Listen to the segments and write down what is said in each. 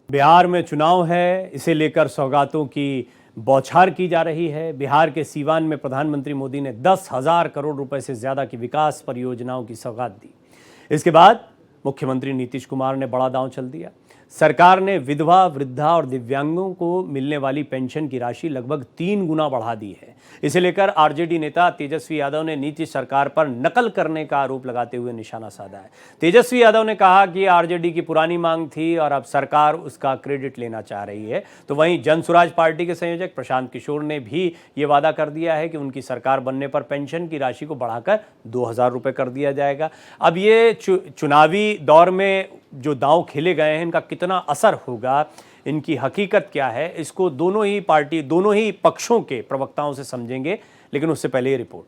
बिहार में चुनाव है, इसे लेकर सौगातों की बौछार की जा रही है। बिहार के सीवान में प्रधानमंत्री मोदी ने 10,000 करोड़ रुपए से ज्यादा की विकास परियोजनाओं की सौगात दी। इसके बाद मुख्यमंत्री नीतीश कुमार ने बड़ा दांव चल दिया। सरकार ने विधवा, वृद्धा और दिव्यांगों को मिलने वाली पेंशन की राशि लगभग 3 गुना बढ़ा दी है। इसे लेकर आरजेडी नेता तेजस्वी यादव ने नीतीश सरकार पर नकल करने का आरोप लगाते हुए निशाना साधा है। तेजस्वी यादव ने कहा कि आरजेडी की पुरानी मांग थी और अब सरकार उसका क्रेडिट लेना चाह रही है। तो वहीं जनसुराज पार्टी के संयोजक प्रशांत किशोर ने भी ये वादा कर दिया है कि उनकी सरकार बनने पर पेंशन की राशि को बढ़ाकर 2,000 रुपये कर दिया जाएगा। अब ये चुनावी दौर में जो दांव खेले गए हैं, इनका कितना असर होगा, इनकी हकीकत क्या है, इसको दोनों ही पक्षों के प्रवक्ताओं से समझेंगे। लेकिन उससे पहले ये रिपोर्ट।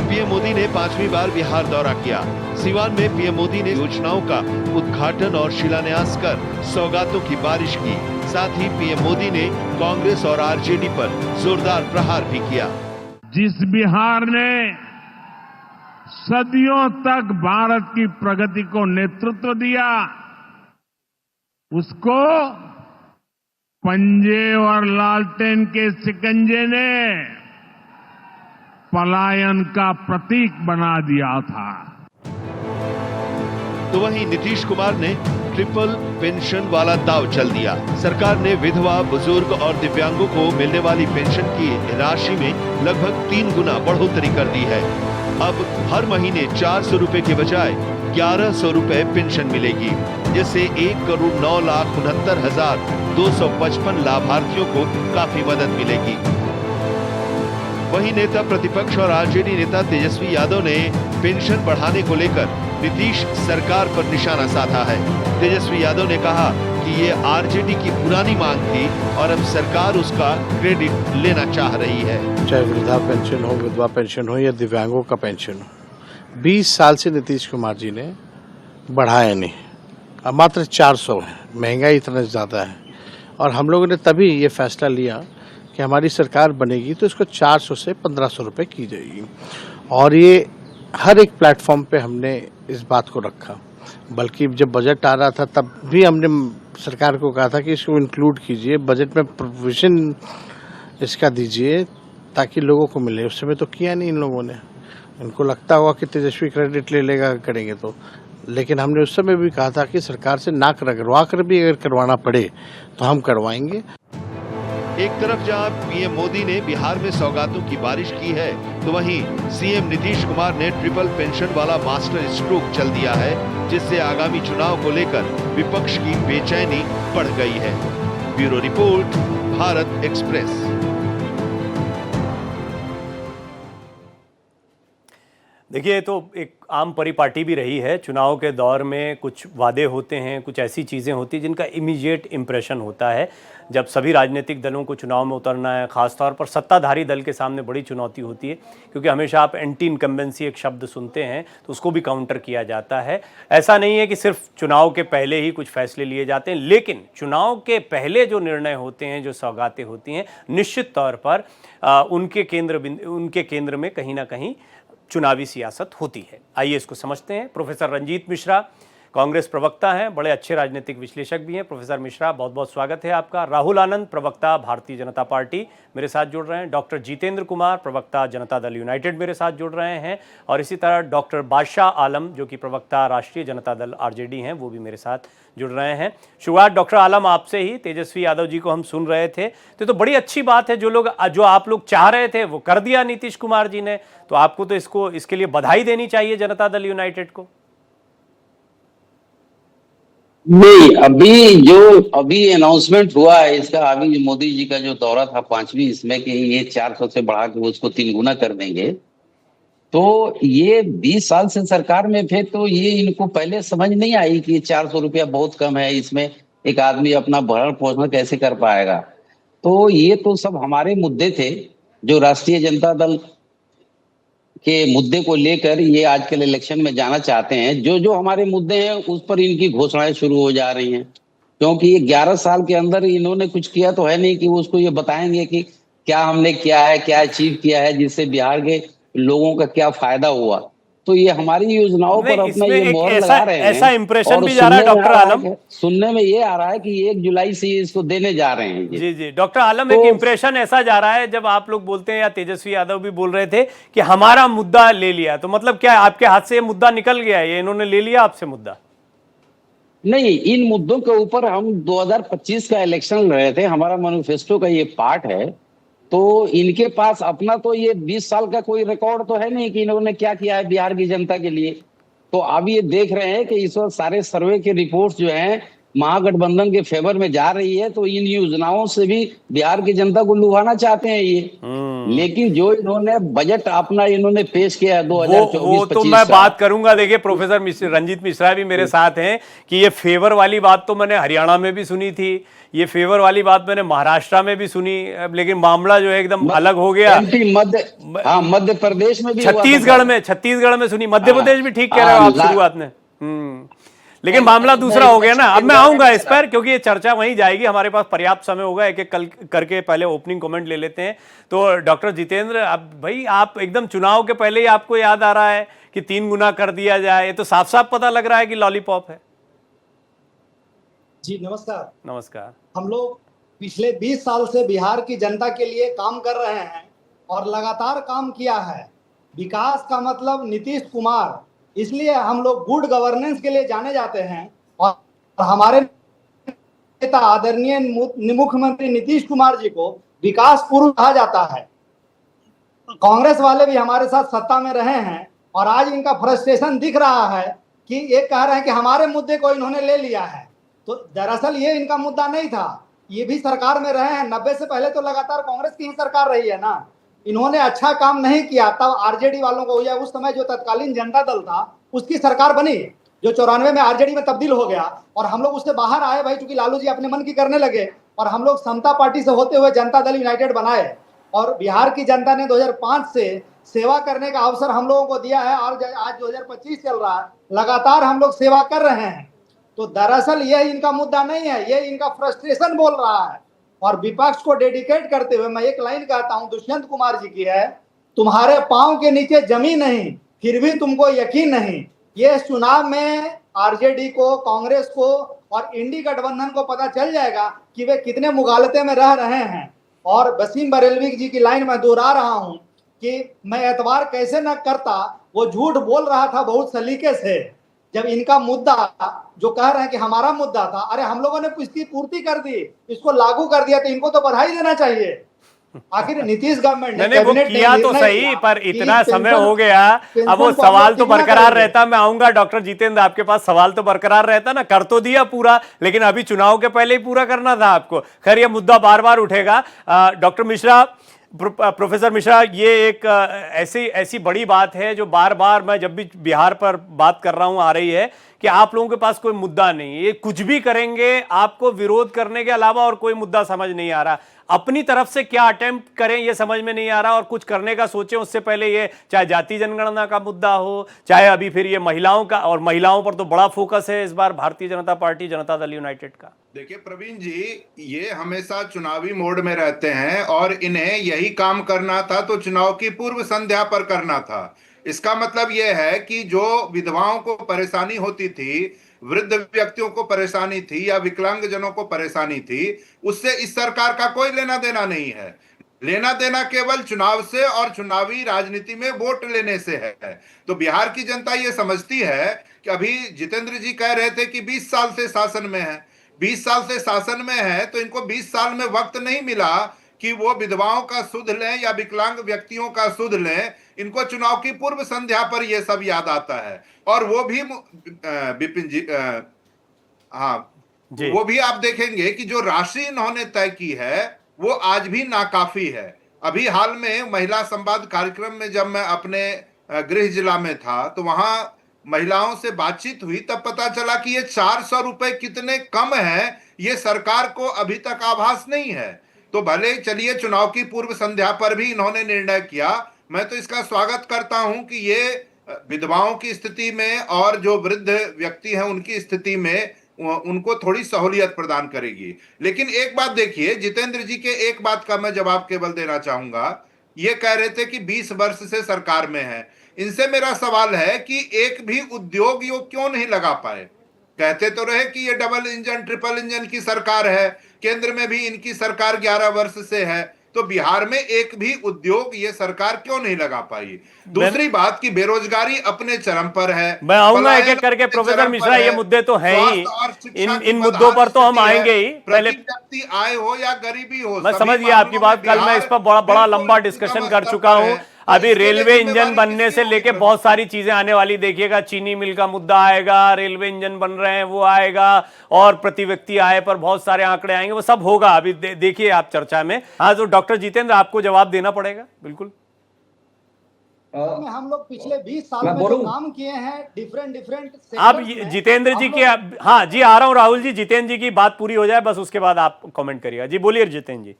पीएम मोदी ने 5वीं बार बिहार दौरा किया। सीवान में पीएम मोदी ने योजनाओं का उद्घाटन और शिलान्यास कर सौगातों की बारिश की। साथ ही पीएम मोदी ने कांग्रेस और आरजेडी पर जोरदार प्रहार भी किया। जिस बिहार ने सदियों तक भारत की प्रगति को नेतृत्व दिया, उसको पंजे और लालटेन के शिकंजे ने पलायन का प्रतीक बना दिया था। तो वहीं नीतीश कुमार ने ट्रिपल पेंशन वाला दाव चल दिया। सरकार ने विधवा, बुजुर्ग और दिव्यांगों को मिलने वाली पेंशन की राशि में लगभग 3 गुना बढ़ोतरी कर दी है। अब हर महीने 400 रुपए के बजाय 1100 रुपए पेंशन मिलेगी, जिससे 1,09,69,255 लाभार्थियों को काफी मदद मिलेगी। वहीं नेता प्रतिपक्ष और आरजेडी नेता तेजस्वी यादव ने पेंशन बढ़ाने को लेकर नीतीश सरकार पर निशाना साधा है। तेजस्वी यादव ने कहा कि ये आरजेडी की पुरानी मांग थी और अब सरकार उसका क्रेडिट लेना चाह रही है। चाहे वृद्धा पेंशन हो, विधवा पेंशन हो या दिव्यांगों का पेंशन हो, 20 साल से नीतीश कुमार जी ने बढ़ाया नहीं। अब मात्र 400 है। महंगाई इतना ज्यादा है और हम लोगों ने तभी ये फैसला लिया कि हमारी सरकार बनेगी तो इसको 400 से 1,500 रुपए की जाएगी। और ये हर एक प्लेटफॉर्म पे हमने इस बात को रखा। बल्कि जब बजट आ रहा था तब भी हमने सरकार को कहा था कि इसको इंक्लूड कीजिए, बजट में प्रोविजन इसका दीजिए ताकि लोगों को मिले। उस समय तो किया नहीं इन लोगों ने। इनको लगता होगा कि तेजस्वी क्रेडिट ले लेगा करेंगे तो, लेकिन हमने उस समय भी कहा था कि सरकार से ना करवा कर भी अगर करवाना पड़े तो हम करवाएंगे। एक तरफ जहां पीएम मोदी ने बिहार में सौगातों की बारिश की है, तो वहीं सीएम नीतीश कुमार ने ट्रिपल पेंशन वाला मास्टर स्ट्रोक चल दिया है, जिससे आगामी चुनाव को लेकर विपक्ष की बेचैनी बढ़ गई है। Bureau report, Bharat express. देखिए, तो एक आम परिपाटी भी रही है। चुनाव के दौर में कुछ वादे होते हैं, कुछ ऐसी चीज़ें होती हैं जिनका इमीडिएट इम्प्रेशन होता है। जब सभी राजनीतिक दलों को चुनाव में उतरना है, ख़ासतौर पर सत्ताधारी दल के सामने बड़ी चुनौती होती है, क्योंकि हमेशा आप एंटी इनकम्बेंसी एक शब्द सुनते हैं तो उसको भी काउंटर किया जाता है। ऐसा नहीं है कि सिर्फ चुनाव के पहले ही कुछ फैसले लिए जाते हैं, लेकिन चुनाव के पहले जो निर्णय होते हैं, जो सौगातें होती हैं, निश्चित तौर पर उनके केंद्र में कहीं ना कहीं चुनावी सियासत होती है। आइए इसको समझते हैं। प्रोफेसर रंजीत मिश्रा कांग्रेस प्रवक्ता हैं, बड़े अच्छे राजनीतिक विश्लेषक भी हैं। प्रोफेसर मिश्रा, बहुत बहुत स्वागत है आपका। राहुल आनंद, प्रवक्ता भारतीय जनता पार्टी, मेरे साथ जुड़ रहे हैं। डॉक्टर जितेंद्र कुमार, प्रवक्ता जनता दल यूनाइटेड, मेरे साथ जुड़ रहे हैं। और इसी तरह डॉक्टर बादशाह आलम, जो कि प्रवक्ता राष्ट्रीय जनता दल आरजेडी हैं, वो भी मेरे साथ जुड़ रहे हैं। शुरुआत डॉक्टर आलम आपसे ही। तेजस्वी यादव जी को हम सुन रहे थे तो बड़ी अच्छी बात है, जो आप लोग चाह रहे थे वो कर दिया नीतीश कुमार जी ने, तो आपको तो इसके लिए बधाई देनी चाहिए जनता दल यूनाइटेड को। नहीं, अभी अनाउंसमेंट हुआ है इसका। अभी जो मोदी जी का जो दौरा था 5वीं, इसमें कि ये 400 से बढ़ा के उसको 3 गुना कर देंगे, तो ये 20 साल से सरकार में थे तो ये इनको पहले समझ नहीं आई कि 400 रुपया बहुत कम है, इसमें एक आदमी अपना भरण पोषण कैसे कर पाएगा। तो ये तो सब हमारे मुद्दे थे जो राष्ट्रीय जनता दल के मुद्दे को लेकर ये आजकल इलेक्शन में जाना चाहते हैं। जो हमारे मुद्दे हैं उस पर इनकी घोषणाएं शुरू हो जा रही हैं, क्योंकि ये 11 साल के अंदर इन्होंने कुछ किया तो है नहीं कि वो उसको ये बताएंगे कि क्या हमने किया है, क्या अचीव किया है, जिससे बिहार के लोगों का क्या फायदा हुआ। तो ये हमारी योजनाओं पर नहीं, अपना इसमें ये एक मोहर ऐसा लगा रहे हैं। ऐसा इंप्रेशन और भी जा रहा है डॉक्टर आलम। सुनने में ये आ रहा है कि 1 जुलाई से ये इसको देने जा रहे हैं ये। जी जी डॉक्टर आलम, तो एक इंप्रेशन ऐसा जा रहा है जब आप लोग बोलते हैं, या तेजस्वी यादव भी बोल रहे थे कि हमारा मुद्दा ले लिया, तो मतलब क्या आपके हाथ से ये मुद्दा निकल गया है, ये इन्होंने ले लिया आपसे मुद्दा? नहीं, इन मुद्दों के ऊपर हम 2025 का इलेक्शन लड़ रहे थे, हमारा मैनिफेस्टो का ये पार्ट है। तो इनके पास अपना तो ये 20 साल का कोई रिकॉर्ड तो है नहीं कि इन्होंने क्या किया है बिहार की जनता के लिए। तो अब ये देख रहे हैं कि इस वक्त सारे सर्वे के रिपोर्ट्स जो हैं महागठबंधन के फेवर में जा रही है, तो इन योजनाओं से भी बिहार की जनता को लुभाना चाहते हैं ये। लेकिन जो इन्होंने बजट अपना इन्होंने पेश किया है 2024-25 वो तो मैं बात करूंगा। देखिए प्रोफेसर रंजीत मिश्रा भी मेरे साथ हैं कि ये फेवर वाली बात तो मैंने हरियाणा में भी सुनी थी, ये फेवर वाली बात मैंने महाराष्ट्र में भी सुनी, लेकिन मामला जो है एकदम अलग हो गया। मध्य प्रदेश में भी, छत्तीसगढ़ में सुनी, मध्य प्रदेश भी ठीक कह रहे हो आप शुरुआत में। लेकिन मामला दूसरा हो गया ना। अब मैं आऊंगा इस पर, क्योंकि ये चर्चा वहीं जाएगी, हमारे पास पर्याप्त समय होगा। एक एक कल करके पहले ओपनिंग कमेंट ले लेते हैं। तो डॉक्टर जितेंद्र, अब भाई आप एकदम चुनाव के पहले ही आपको याद आ रहा है कि 3 गुना कर दिया जाए, ये तो साफ साफ पता लग रहा है कि लॉलीपॉप है। जी नमस्कार। नमस्कार। हम लोग पिछले 20 साल से बिहार की जनता के लिए काम कर रहे हैं और लगातार काम किया है। विकास का मतलब नीतीश कुमार, इसलिए हम लोग गुड गवर्नेंस के लिए जाने जाते हैं। और हमारे नेता आदरणीय मुख्यमंत्री नीतीश कुमार जी को विकास पुरुष कहा जाता है। कांग्रेस वाले भी हमारे साथ सत्ता में रहे हैं और आज इनका फ्रस्ट्रेशन दिख रहा है कि ये कह रहे हैं कि हमारे मुद्दे को इन्होंने ले लिया है। तो दरअसल ये इनका मुद्दा नहीं था, ये भी सरकार में रहे हैं। 90 से पहले तो लगातार कांग्रेस की ही सरकार रही है ना। इन्होंने अच्छा काम नहीं किया, तब आरजेडी वालों को हो जाए, उस समय जो तत्कालीन जनता दल था उसकी सरकार बनी, जो 94 में आरजेडी में तब्दील हो गया और हम लोग उससे बाहर आए भाई, चूंकि लालू जी अपने मन की करने लगे और हम लोग समता पार्टी से होते हुए जनता दल यूनाइटेड बनाए। और बिहार की जनता ने 2005 से सेवा करने का अवसर हम लोगों को दिया है और आज 2025 चल रहा है, लगातार हम लोग सेवा कर रहे हैं। तो दरअसल यह इनका मुद्दा नहीं है, ये इनका फ्रस्ट्रेशन बोल रहा है। और विपक्ष को डेडिकेट करते हुए मैं एक लाइन कहता हूं, दुष्यंत कुमार जी की है, तुम्हारे पांव के नीचे जमीन नहीं फिर भी तुमको यकीन नहीं। ये चुनाव में आरजेडी को, कांग्रेस को और इंडी गठबंधन को पता चल जाएगा कि वे कितने मुगालते में रह रहे हैं। और वसीम बरेलवी जी की लाइन में दोहरा रहा हूं कि मैं एतबार कैसे न करता, वो झूठ बोल रहा था बहुत सलीके से। जब इनका मुद्दा जो कह रहे हैं कि हमारा मुद्दा था, अरे हम लोगों ने इसकी पूर्ति कर दी, इसको लागू कर दिया, तो इनको तो बधाई देना चाहिए। आखिर नीतीश गवर्नमेंट ने वो किया तो सही, पर इतना समय हो गया, अब वो सवाल तो बरकरार रहता। मैं आऊंगा डॉक्टर जितेंद्र, आपके पास सवाल तो बरकरार रहता ना। कर तो दिया पूरा, लेकिन अभी चुनाव के पहले ही पूरा करना था आपको। खैर ये मुद्दा बार बार उठेगा। डॉक्टर मिश्रा, प्रोफेसर मिश्रा, ये एक ऐसी बड़ी बात है जो बार बार मैं जब भी बिहार पर बात कर रहा हूं आ रही है कि आप लोगों के पास कोई मुद्दा नहीं, ये कुछ भी करेंगे, आपको विरोध करने के अलावा और कोई मुद्दा समझ नहीं आ रहा। अपनी तरफ से क्या अटेम्प्ट करें ये समझ में नहीं आ रहा, और कुछ करने का सोचें उससे पहले ये चाहे जाति जनगणना का मुद्दा हो, चाहे अभी फिर ये महिलाओं का, और महिलाओं पर तो बड़ा फोकस है इस बार भारतीय जनता पार्टी जनता दल यूनाइटेड का। देखिए प्रवीण जी, ये हमेशा चुनावी मोड में रहते हैं और इन्हें यही काम करना था तो चुनाव की पूर्व संध्या पर करना था। इसका मतलब यह है कि जो विधवाओं को परेशानी होती थी, वृद्ध व्यक्तियों को परेशानी थी या विकलांगजनों को परेशानी थी, उससे इस सरकार का कोई लेना देना नहीं है। लेना देना केवल चुनाव से और चुनावी राजनीति में वोट लेने से है। तो बिहार की जनता ये समझती है कि अभी जितेंद्र जी कह रहे थे कि 20 साल से शासन में है, 20 साल से शासन में है, तो इनको 20 साल में वक्त नहीं मिला कि वो विधवाओं का सुध लें या विकलांग व्यक्तियों का सुध लें। इनको चुनाव की पूर्व संध्या पर ये सब याद आता है। और वो भी विपिन जी, हाँ, वो भी आप देखेंगे कि जो राशि इन्होंने तय की है वो आज भी नाकाफी है। अभी हाल में महिला संवाद कार्यक्रम में जब मैं अपने गृह जिला में था तो वहां महिलाओं से बातचीत हुई, तब पता चला कि ये 400 रुपए कितने कम है, ये सरकार को अभी तक आभास नहीं है। तो भले चलिए चुनाव की पूर्व संध्या पर भी इन्होंने निर्णय किया, मैं तो इसका स्वागत करता हूं कि ये विधवाओं की स्थिति में और जो वृद्ध व्यक्ति हैं उनकी स्थिति में उनको थोड़ी सहूलियत प्रदान करेगी। लेकिन एक बात देखिए, जितेंद्र जी के एक बात का मैं जवाब केवल देना चाहूंगा। ये कह रहे थे कि 20 वर्ष से सरकार में है। इनसे मेरा सवाल है कि एक भी उद्योग यो क्यों नहीं लगा पाए? कहते तो रहे कि ये डबल इंजन ट्रिपल इंजन की सरकार है, केंद्र में भी इनकी सरकार 11 वर्ष से है, तो बिहार में एक भी उद्योग ये सरकार क्यों नहीं लगा पाई? दूसरी बात कि बेरोजगारी अपने चरम पर है। मैं आऊंगा एक पलायन एक करके। अपने प्रोफेसर चरम मिश्रा, पर ये है। मुद्दे तो हैं ही, स्वास्थ्य और शिक्षा इन की इन मुद्दों पर तो हम बदहाल आएंगे स्थिति ही। है। पहले प्रति व्यक्ति आय हो या गरीबी हो, मैं सभी समझ गया आपकी मामलों में बात, कल मैं इस पर बड़ा बड़ा बिल्कुल लंबा डिस्कशन उत्तम कर स्तर चुका पर हूं। है। तो अभी इसके लिए रेलवे इंजन जिम्मेवारी बनने से किसकी लेके होगी? बहुत सारी चीजें आने वाली, देखिएगा चीनी मिल का मुद्दा आएगा, रेलवे इंजन बन रहे हैं वो आएगा, और प्रति व्यक्ति आय पर बहुत सारे आंकड़े आएंगे, वो सब होगा। अभी देखिए आप चर्चा में। हाँ, तो डॉक्टर जितेंद्र, आपको जवाब देना पड़ेगा बिल्कुल। में हम लोग पिछले 20 साल में जो काम किए हैं डिफरेंट आप जितेंद्र जी के, हाँ जी आ रहा हूं राहुल जी, जितेंद्र जी की बात पूरी हो जाए बस, उसके बाद आप कमेंट करिएगा। जी बोलिए जितेंद्र जी।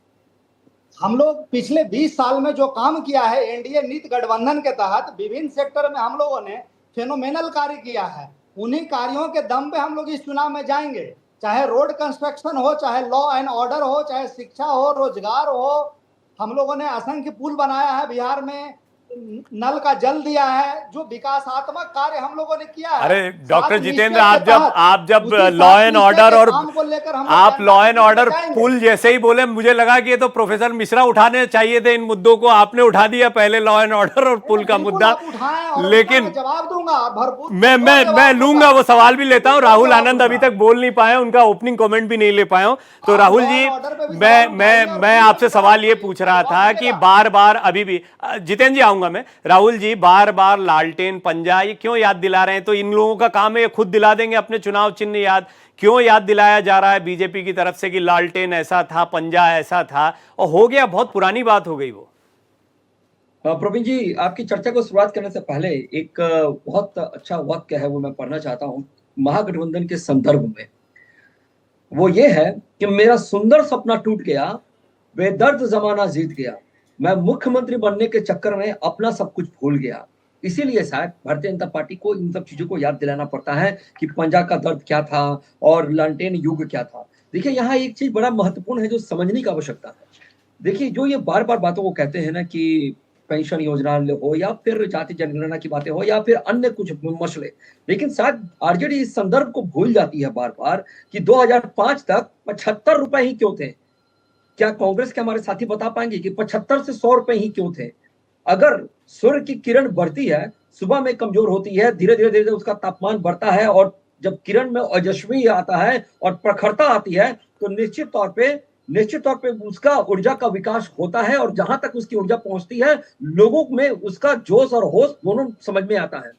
हम लोग पिछले 20 साल में जो काम किया है एनडीए नीति गठबंधन के तहत विभिन्न सेक्टर में हम लोगों ने फेनोमेनल कार्य किया है। उन्हीं कार्यों के दम पे हम लोग इस चुनाव में जाएंगे, चाहे रोड कंस्ट्रक्शन हो, चाहे लॉ एंड ऑर्डर हो, चाहे शिक्षा हो, रोजगार हो। हम लोगों ने असंख्य पुल बनाया है बिहार में, नल का जल दिया है, जो विकासात्मक कार्य हम लोगों ने किया है। अरे डॉक्टर सात जितेंद्र, निश्चय आप जब उसी सात लॉ एंड निश्चय ऑर्डर के और काम को लेकर हम लोग आप जनता लॉ के एंड बीच में ऑर्डर जाएंगे। पुल जैसे ही बोले, मुझे लगा कि ये तो प्रोफेसर मिश्रा उठाने चाहिए थे इन मुद्दों को, आपने उठा दिया पहले लॉ एंड ऑर्डर और पुल का बिल्कुल मुद्दा। आप उठाएं और लेकिन मैं जवाब दूंगा भरपूर। मैं लूंगा, वो सवाल भी लेता हूं। राहुल आनंद अभी तक बोल नहीं पाए, उनका ओपनिंग कमेंट भी नहीं ले पाए हूं। तो राहुल जी, मैं आपसे सवाल ये पूछ रहा था कि बार बार अभी भी, जितेंद्र जी आऊंगा मैं, राहुल जी बार बार लालटेन पंजा ये क्यों याद दिला रहे हैं? तो इन लोगों का काम है ये खुद दिला देंगे अपने चुनाव चिन्ह याद। क्यों याद दिलाया जा रहा है बीजेपी की तरफ से कि लालटेन ऐसा था, पंजा ऐसा था, और हो गया, बहुत पुरानी बात हो गई वो। प्रवीण जी, आपकी चर्चा को शुरुआत करने से पहले एक बहुत अच्छा वाक्य है, वो मैं पढ़ना चाहता हूं महागठबंधन के संदर्भ में। वो ये है कि मेरा सुंदर सपना टूट गया, बेदर्द जमाना जीत गया, मैं मुख्यमंत्री बनने के चक्कर में अपना सब कुछ भूल गया। इसीलिए शायद भारतीय जनता पार्टी को इन सब चीजों को याद दिलाना पड़ता है कि पंजा का दर्द क्या था और लालटेन युग क्या था। देखिए, यहाँ एक चीज बड़ा महत्वपूर्ण है जो समझने की आवश्यकता है। देखिए, जो ये बार बार बातों को कहते हैं ना कि पेंशन योजना हो या फिर जाति जनगणना की बातें हो या फिर अन्य कुछ मसले, लेकिन शायद आरजेडी इस संदर्भ को भूल जाती है बार बार कि 2005 तक 75 रुपए ही क्यों थे। क्या कांग्रेस के हमारे साथी बता पाएंगे कि 75 से 100 रुपए ही क्यों थे? अगर सूर्य की किरण बढ़ती है, सुबह में कमजोर होती है, धीरे धीरे उसका तापमान बढ़ता है, और जब किरण में ओजस्वी आता है और प्रखरता आती है, तो निश्चित तौर पे उसका ऊर्जा का विकास होता है, और जहां तक उसकी ऊर्जा पहुंचती है, लोगों में उसका जोश और होश दोनों समझ में आता है।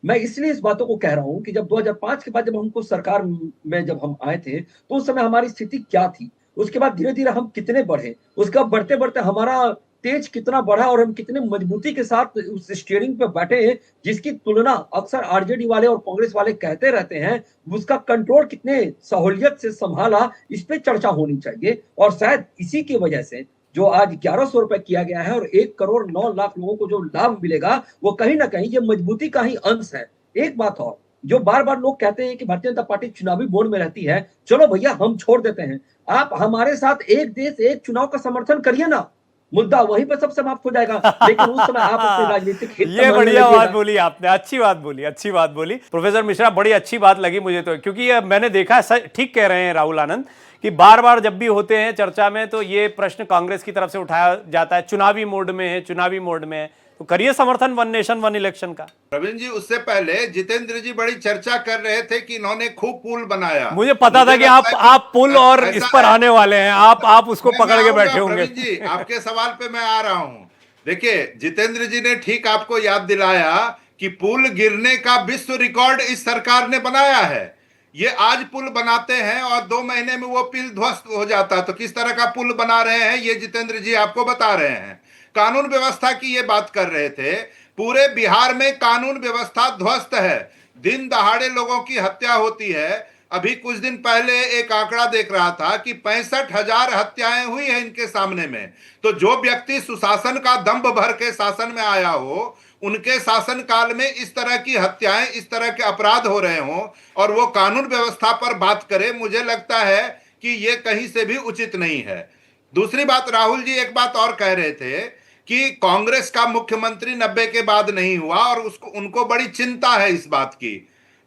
मैं इसलिए इस बातों को कह रहा हूं कि जब 2005 के बाद जब हमको सरकार में जब हम आए थे, तो उस समय हमारी स्थिति क्या थी, उसके बाद धीरे धीरे हम कितने बढ़े, उसका बढ़ते बढ़ते हमारा तेज कितना बढ़ा, और हम कितने मजबूती के साथ उस स्टीयरिंग पे बैठे हैं, जिसकी तुलना अक्सर आरजेडी वाले और कांग्रेस वाले कहते रहते हैं। उसका कंट्रोल कितने सहूलियत से संभाला, इस पे चर्चा होनी चाहिए। और शायद इसी की वजह से जो आज 1100 रुपए किया गया है और 1 करोड़ 9 लाख लोगों को जो लाभ मिलेगा, वो कहीं ना कहीं ये मजबूती का ही अंश है। एक बात और, जो बार बार लोग कहते हैं कि भारतीय जनता पार्टी चुनावी मोड में रहती है, चलो भैया हम छोड़ देते हैं, आप हमारे साथ एक देश एक चुनाव का समर्थन करिए ना, मुद्दा वहीं पर सब समाप्त हो जाएगा। लेकिन उस समय आप अपने राजनीतिक हित ये बढ़िया बात बोली आपने, अच्छी बात बोली प्रोफेसर मिश्रा, बड़ी अच्छी बात लगी मुझे तो, क्योंकि ये मैंने देखा है, ठीक कह रहे हैं राहुल आनंद कि बार बार जब भी होते हैं चर्चा में तो ये प्रश्न कांग्रेस की तरफ से उठाया जाता है, चुनावी मोड में है, तो करिए समर्थन वन नेशन वन इलेक्शन का। प्रवीण जी, उससे पहले जितेंद्र जी बड़ी चर्चा कर रहे थे कि इन्होंने खूब पुल बनाया। मुझे पता था कि आप पुल और इस पर आने वाले हैं, आप उसको पकड़ के बैठे होंगे। प्रवीण जी, आपके सवाल पे मैं आ रहा हूं। देखिए, जितेंद्र जी ने ठीक आपको याद दिलाया कि पुल गिरने का विश्व रिकॉर्ड इस सरकार ने बनाया है। ये आज पुल बनाते हैं और 2 महीने में वो पुल ध्वस्त हो जाता, तो किस तरह का पुल बना रहे हैं ये जितेंद्र जी आपको बता रहे हैं। कानून व्यवस्था की ये बात कर रहे थे, पूरे बिहार में कानून व्यवस्था ध्वस्त है, दिन दहाड़े लोगों की हत्या होती है। अभी कुछ दिन पहले एक आंकड़ा देख रहा था कि 65,000 हत्याएं हुई हैं इनके सामने में। तो जो व्यक्ति सुशासन का दंभ भर के शासन में आया हो, उनके शासनकाल में इस तरह की हत्याएं, इस तरह के अपराध हो रहे हों और वो कानून व्यवस्था पर बात करे, मुझे लगता है कि ये कहीं से भी उचित नहीं है। दूसरी बात, राहुल जी एक बात और कह रहे थे कि कांग्रेस का मुख्यमंत्री 90 के बाद नहीं हुआ और उनको बड़ी चिंता है इस बात की।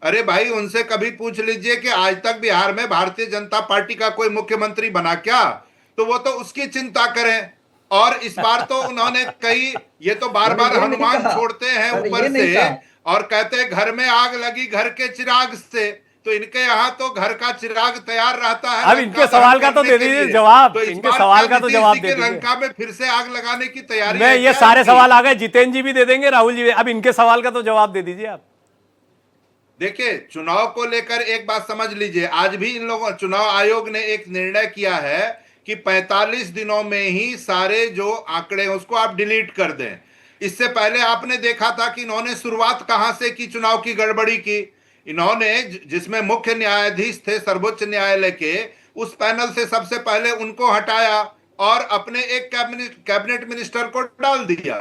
अरे भाई, उनसे कभी पूछ लीजिए कि आज तक बिहार में भारतीय जनता पार्टी का कोई मुख्यमंत्री बना क्या, तो वो तो उसकी चिंता करें। और इस बार तो उन्होंने ये तो बार बार हनुमान छोड़ते हैं ऊपर से और कहते हैं घर में आग लगी घर के चिराग से, तो इनके यहाँ तो घर का चिराग तैयार रहता है। अब इनके सवाल का तो दे दीजिए जवाब, तो इनके सवाल का तो जवाब दे दीजिए। लंका में फिर से आग लगाने की तैयारी मैं ये सारे सवाल आ गए, जितेंद्र जी भी दे देंगे, राहुल जी भी। अब इनके सवाल का तो जवाब दे दीजिए आप। देखिए, चुनाव को लेकर एक बात समझ लीजिए, आज भी इन लोगों, चुनाव आयोग ने एक निर्णय किया है कि 45 दिनों में ही सारे जो आंकड़े हैं उसको आप डिलीट कर दें। इससे पहले आपने देखा था कि इन्होंने शुरुआत कहां से की चुनाव की गड़बड़ी की। इन्होंने, जिसमें मुख्य न्यायाधीश थे सर्वोच्च न्यायालय के, उस पैनल से सबसे पहले उनको हटाया और अपने एक कैबिनेट मिनिस्टर को डाल दिया।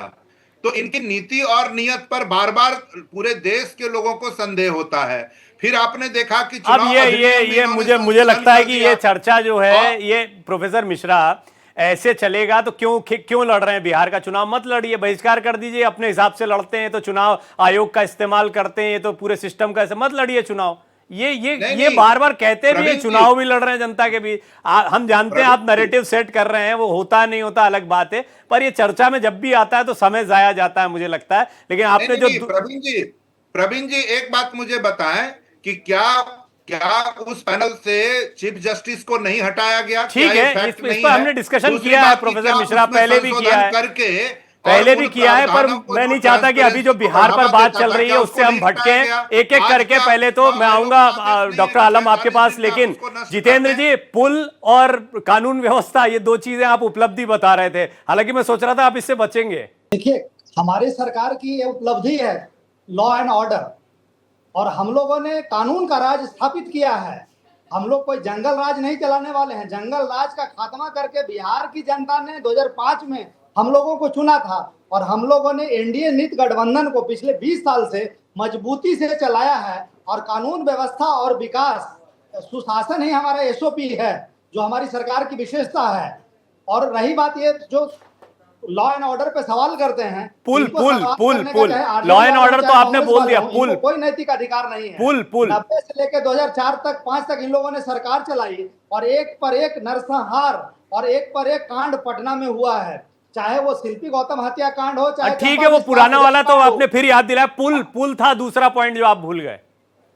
तो इनकी नीति और नियत पर बार बार पूरे देश के लोगों को संदेह होता है। फिर आपने देखा कि अब ये मुझे लगता है कि ये चर्चा जो है, ये प्रोफेसर मिश्रा ऐसे चलेगा तो क्यों लड़ रहे हैं बिहार का चुनाव? मत लड़िए, बहिष्कार कर दीजिए। अपने हिसाब से लड़ते हैं तो चुनाव आयोग का इस्तेमाल करते हैं, तो पूरे सिस्टम का, ऐसे मत लड़िए चुनाव। ये बार बार कहते भी है, चुनाव भी लड़ रहे हैं जनता के बीच। हम जानते हैं आप नैरेटिव सेट कर रहे हैं, वो होता नहीं होता अलग बात है, पर ये चर्चा में जब भी आता है तो समय जाया जाता है, मुझे लगता है। लेकिन आपने जो प्रवीण जी एक बात मुझे बताएं कि क्या उस पैनल से चीफ जस्टिस को नहीं हटाया गया? ठीक है, इस पर हमने डिस्कशन किया है प्रोफेसर मिश्रा, पहले भी किया है, पर मैं नहीं चाहता कि अभी जो बिहार पर बात चल रही है उससे हम भटके एक एक करके। पहले तो मैं आऊंगा डॉक्टर आलम आपके पास, लेकिन जितेंद्र जी, पुल और कानून व्यवस्था, ये दो चीजें आप उपलब्धि बता रहे थे, हालांकि मैं सोच रहा था आप इससे बचेंगे। देखिए, हमारी सरकार की ये उपलब्धि है लॉ एंड ऑर्डर, और हम लोगों ने कानून का राज स्थापित किया है। हम लोग कोई जंगल राज नहीं चलाने वाले हैं। जंगल राज का खात्मा करके बिहार की जनता ने 2005 में हम लोगों को चुना था, और हम लोगों ने एनडीए नीति गठबंधन को पिछले 20 साल से मजबूती से चलाया है। और कानून व्यवस्था और विकास, सुशासन ही हमारा एसओपी है, जो हमारी सरकार की विशेषता है। और रही बात ये जो लॉ एंड ऑर्डर पे सवाल करते हैं, पुल लॉ एंड ऑर्डर तो आपने बोल दिया, पुल कोई नैतिक अधिकार नहीं है। पुल 90 से लेकर 2005 तक इन लोगों ने सरकार चलाई, और एक पर एक नरसंहार और एक पर एक कांड पटना में हुआ है, चाहे वो शिल्पी गौतम हत्याकांड हो, चाहे ठीक है, वो पुराना वाला तो आपने फिर याद दिलाया। पुल था दूसरा पॉइंट जो आप भूल गए।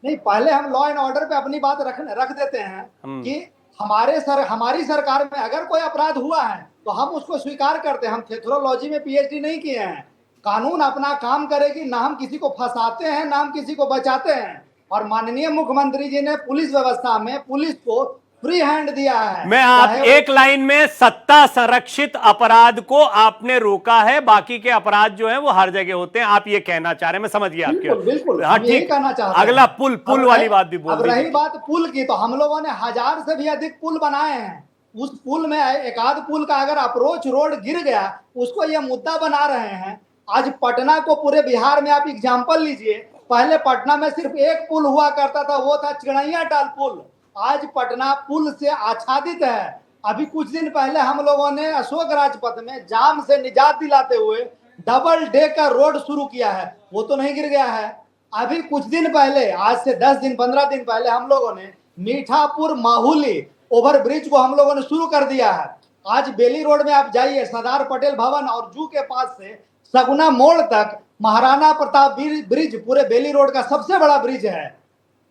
नहीं, पहले हम लॉ एंड ऑर्डर पे अपनी बात रख देते हैं कि हमारी सरकार में अगर कोई अपराध हुआ है तो हम उसको स्वीकार करते हैं। हम थेथोलॉजी में पीएचडी नहीं किए हैं। कानून अपना काम करेगी, ना हम किसी को फंसाते हैं ना हम किसी को बचाते हैं। और माननीय मुख्यमंत्री जी ने पुलिस व्यवस्था में पुलिस को फ्री हैंड दिया है। मैं आप एक लाइन में, सत्ता संरक्षित अपराध को आपने रोका है, बाकी के अपराध जो हैं वो हर जगह होते हैं, आप ये कहना चाह रहे हैं। मैं समझ गया आपके। बिल्कुल, हाँ, ठीक, कहना चाहते हैं। अगला पुल वाली बात भी बोल रही बात पुल की, तो हम लोगों ने 1000 से भी अधिक पुल बनाए हैं। उस पुल में एक आध पुल का अगर अप्रोच रोड गिर गया, उसको ये मुद्दा बना रहे हैं। आज पटना को पूरे बिहार में आप एग्जाम्पल लीजिए। पहले पटना में सिर्फ एक पुल हुआ करता था, वो था चिड़ैया टाल पुल। आज पटना पुल से आच्छादित है। अभी कुछ दिन पहले हम लोगों ने अशोक राजपथ में जाम से निजात दिलाते हुए डबल डेकर रोड शुरू किया है, वो तो नहीं गिर गया है। अभी कुछ दिन पहले, आज से 10 दिन 15 दिन पहले, हम लोगों ने मीठापुर माहुली ओवर ब्रिज को हम लोगों ने शुरू कर दिया है। आज बेली रोड में आप जाइए, सरदार पटेल भवन और जू के पास से सगुना मोड़ तक महाराणा प्रताप ब्रिज पूरे बेली रोड का सबसे बड़ा ब्रिज है।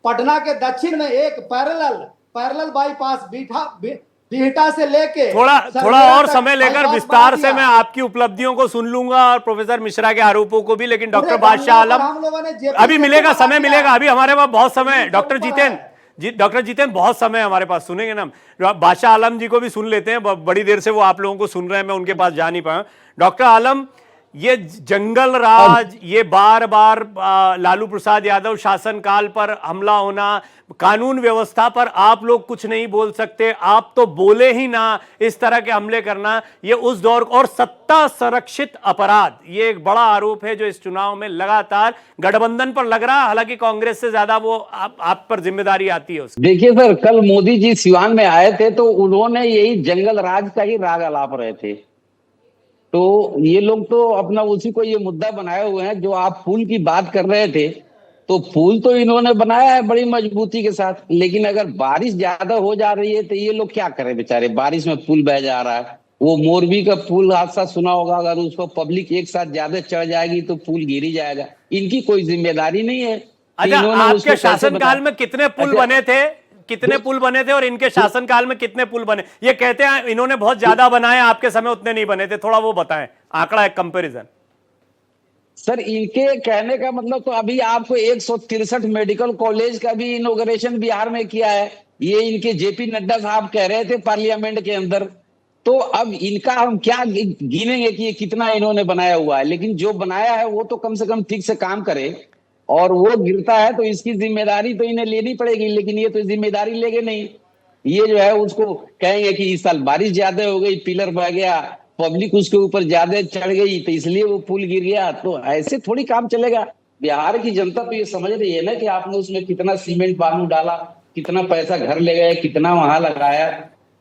पटना के दक्षिण में एक पैरेलल बाईपास बिहटा से लेके थोड़ा और समय लेकर विस्तार से मैं आपकी उपलब्धियों को सुन लूंगा और प्रोफेसर मिश्रा के आरोपों को भी। लेकिन डॉक्टर बादशाह आलम, अभी मिलेगा, समय मिलेगा, अभी हमारे पास बहुत समय। डॉक्टर जितेंद्र बहुत समय हमारे पास, सुनेंगे ना। बादशाह आलम जी को भी सुन लेते हैं, बड़ी देर से वो आप लोगों को सुन रहे हैं, मैं उनके पास जा नहीं पाया। डॉक्टर आलम, ये जंगल राज, ये बार बार लालू प्रसाद यादव शासनकाल पर हमला होना, कानून व्यवस्था पर आप लोग कुछ नहीं बोल सकते, आप तो बोले ही ना, इस तरह के हमले करना, ये उस दौर और सत्ता संरक्षित अपराध, ये एक बड़ा आरोप है जो इस चुनाव में लगातार गठबंधन पर लग रहा है। हालांकि कांग्रेस से ज्यादा वो आप पर जिम्मेदारी आती है उसकी। देखिए सर, कल मोदी जी सिवान में आए थे तो उन्होंने यही जंगल राज का ही राग अलाप रहे थे। तो ये लोग तो अपना उसी को ये मुद्दा बनाए हुए हैं। जो आप फूल की बात कर रहे थे, तो फूल तो इन्होंने बनाया है बड़ी मजबूती के साथ, लेकिन अगर बारिश ज्यादा हो जा रही है तो ये लोग क्या करें बेचारे, बारिश में पुल बह जा रहा है। वो मोरबी का पुल हादसा सुना होगा, अगर उसको पब्लिक एक साथ ज्यादा चढ़ जाएगी तो पुल गिर ही जाएगा। इनकी कोई जिम्मेदारी नहीं है। अच्छा, आपके शासनकाल में कितने पुल बने थे, कितने पुल बने थे और इनके शासनकाल में कितने पुल बने? ये कहते हैं इन्होंने बहुत ज्यादा बनाए, आपके समय उतने नहीं बने थे, थोड़ा वो बताएं, आंकड़ा, एक कंपैरिजन। सर, इनके कहने का मतलब तो अभी आपको 163 मेडिकल कॉलेज का भी इनॉग्रेशन बिहार में किया है। ये इनके जेपी नड्डा साहब कह रहे थे पार्लियामेंट के अंदर। तो अब इनका हम क्या गिनेंगे कि ये कितना इन्होंने बनाया हुआ है, लेकिन जो बनाया है वो तो कम से कम ठीक से काम करे। और वो गिरता है तो इसकी जिम्मेदारी तो इन्हें लेनी पड़ेगी, लेकिन ये तो जिम्मेदारी लेंगे नहीं। ये जो है उसको कहेंगे कि इस साल बारिश ज्यादा हो गई, पिलर बह गया, पब्लिक उसके ऊपर ज्यादा चढ़ गई तो इसलिए वो पुल गिर गया। तो ऐसे थोड़ी काम चलेगा। बिहार की जनता तो ये समझ रही है ना कि आपने उसमें कितना सीमेंट बालू डाला, कितना पैसा घर ले गए, कितना वहां लगाया।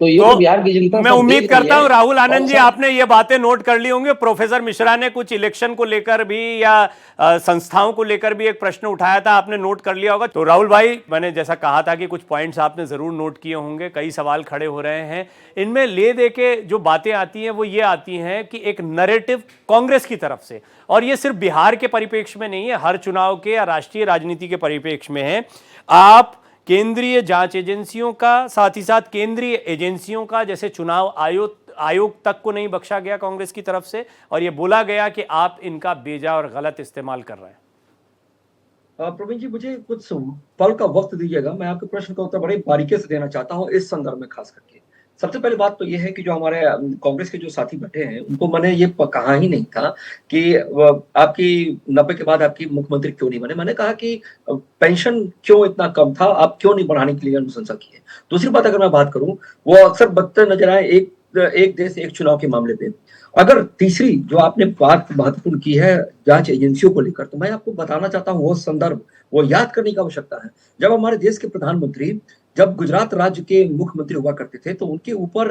तो ये तो बिहार की जनता मैं उम्मीद करता हूं राहुल आनंद जी आपने ये बातें नोट कर ली होंगे। प्रोफेसर मिश्रा ने कुछ इलेक्शन को लेकर भी या संस्थाओं को लेकर भी एक प्रश्न उठाया था, आपने नोट कर लिया होगा। तो राहुल भाई, मैंने जैसा कहा था कि कुछ पॉइंट्स आपने जरूर नोट किए होंगे, कई सवाल खड़े हो रहे हैं। इनमें ले दे के जो बातें आती हैं वो ये आती हैं कि एक नैरेटिव कांग्रेस की तरफ से, और ये सिर्फ बिहार के परिप्रेक्ष्य में नहीं है, हर चुनाव के या राष्ट्रीय राजनीति के परिप्रेक्ष्य में है। आप केंद्रीय जांच एजेंसियों का, साथ ही साथ केंद्रीय एजेंसियों का, जैसे चुनाव आयोग तक को नहीं बख्शा गया कांग्रेस की तरफ से, और यह बोला गया कि आप इनका बेजा और गलत इस्तेमाल कर रहे हैं। प्रवीण जी, मुझे कुछ पल का वक्त दीजिएगा, मैं आपके प्रश्न का उत्तर बड़े बारीकी से देना चाहता हूं इस संदर्भ में खास करके। सबसे पहली बात तो यह है कि जो हमारे कांग्रेस के जो साथी बैठे हैं उनको मैंने ये कहा ही नहीं था कि आपकी 90 के बाद आपकी मुख्यमंत्री क्यों नहीं बने। मैंने कहा कि पेंशन क्यों इतना कम था, आप क्यों नहीं बढ़ाने के लिए अनुशंसा की है। दूसरी बात अगर मैं बात करूं, वो अक्सर बदते नजर आए एक देश एक चुनाव के मामले पे। अगर तीसरी जो आपने बात महत्वपूर्ण की है जांच एजेंसियों को लेकर, तो मैं आपको बताना चाहता हूं वो संदर्भ, वो याद करने की आवश्यकता है। जब हमारे देश के प्रधानमंत्री जब गुजरात राज्य के मुख्यमंत्री हुआ करते थे तो उनके ऊपर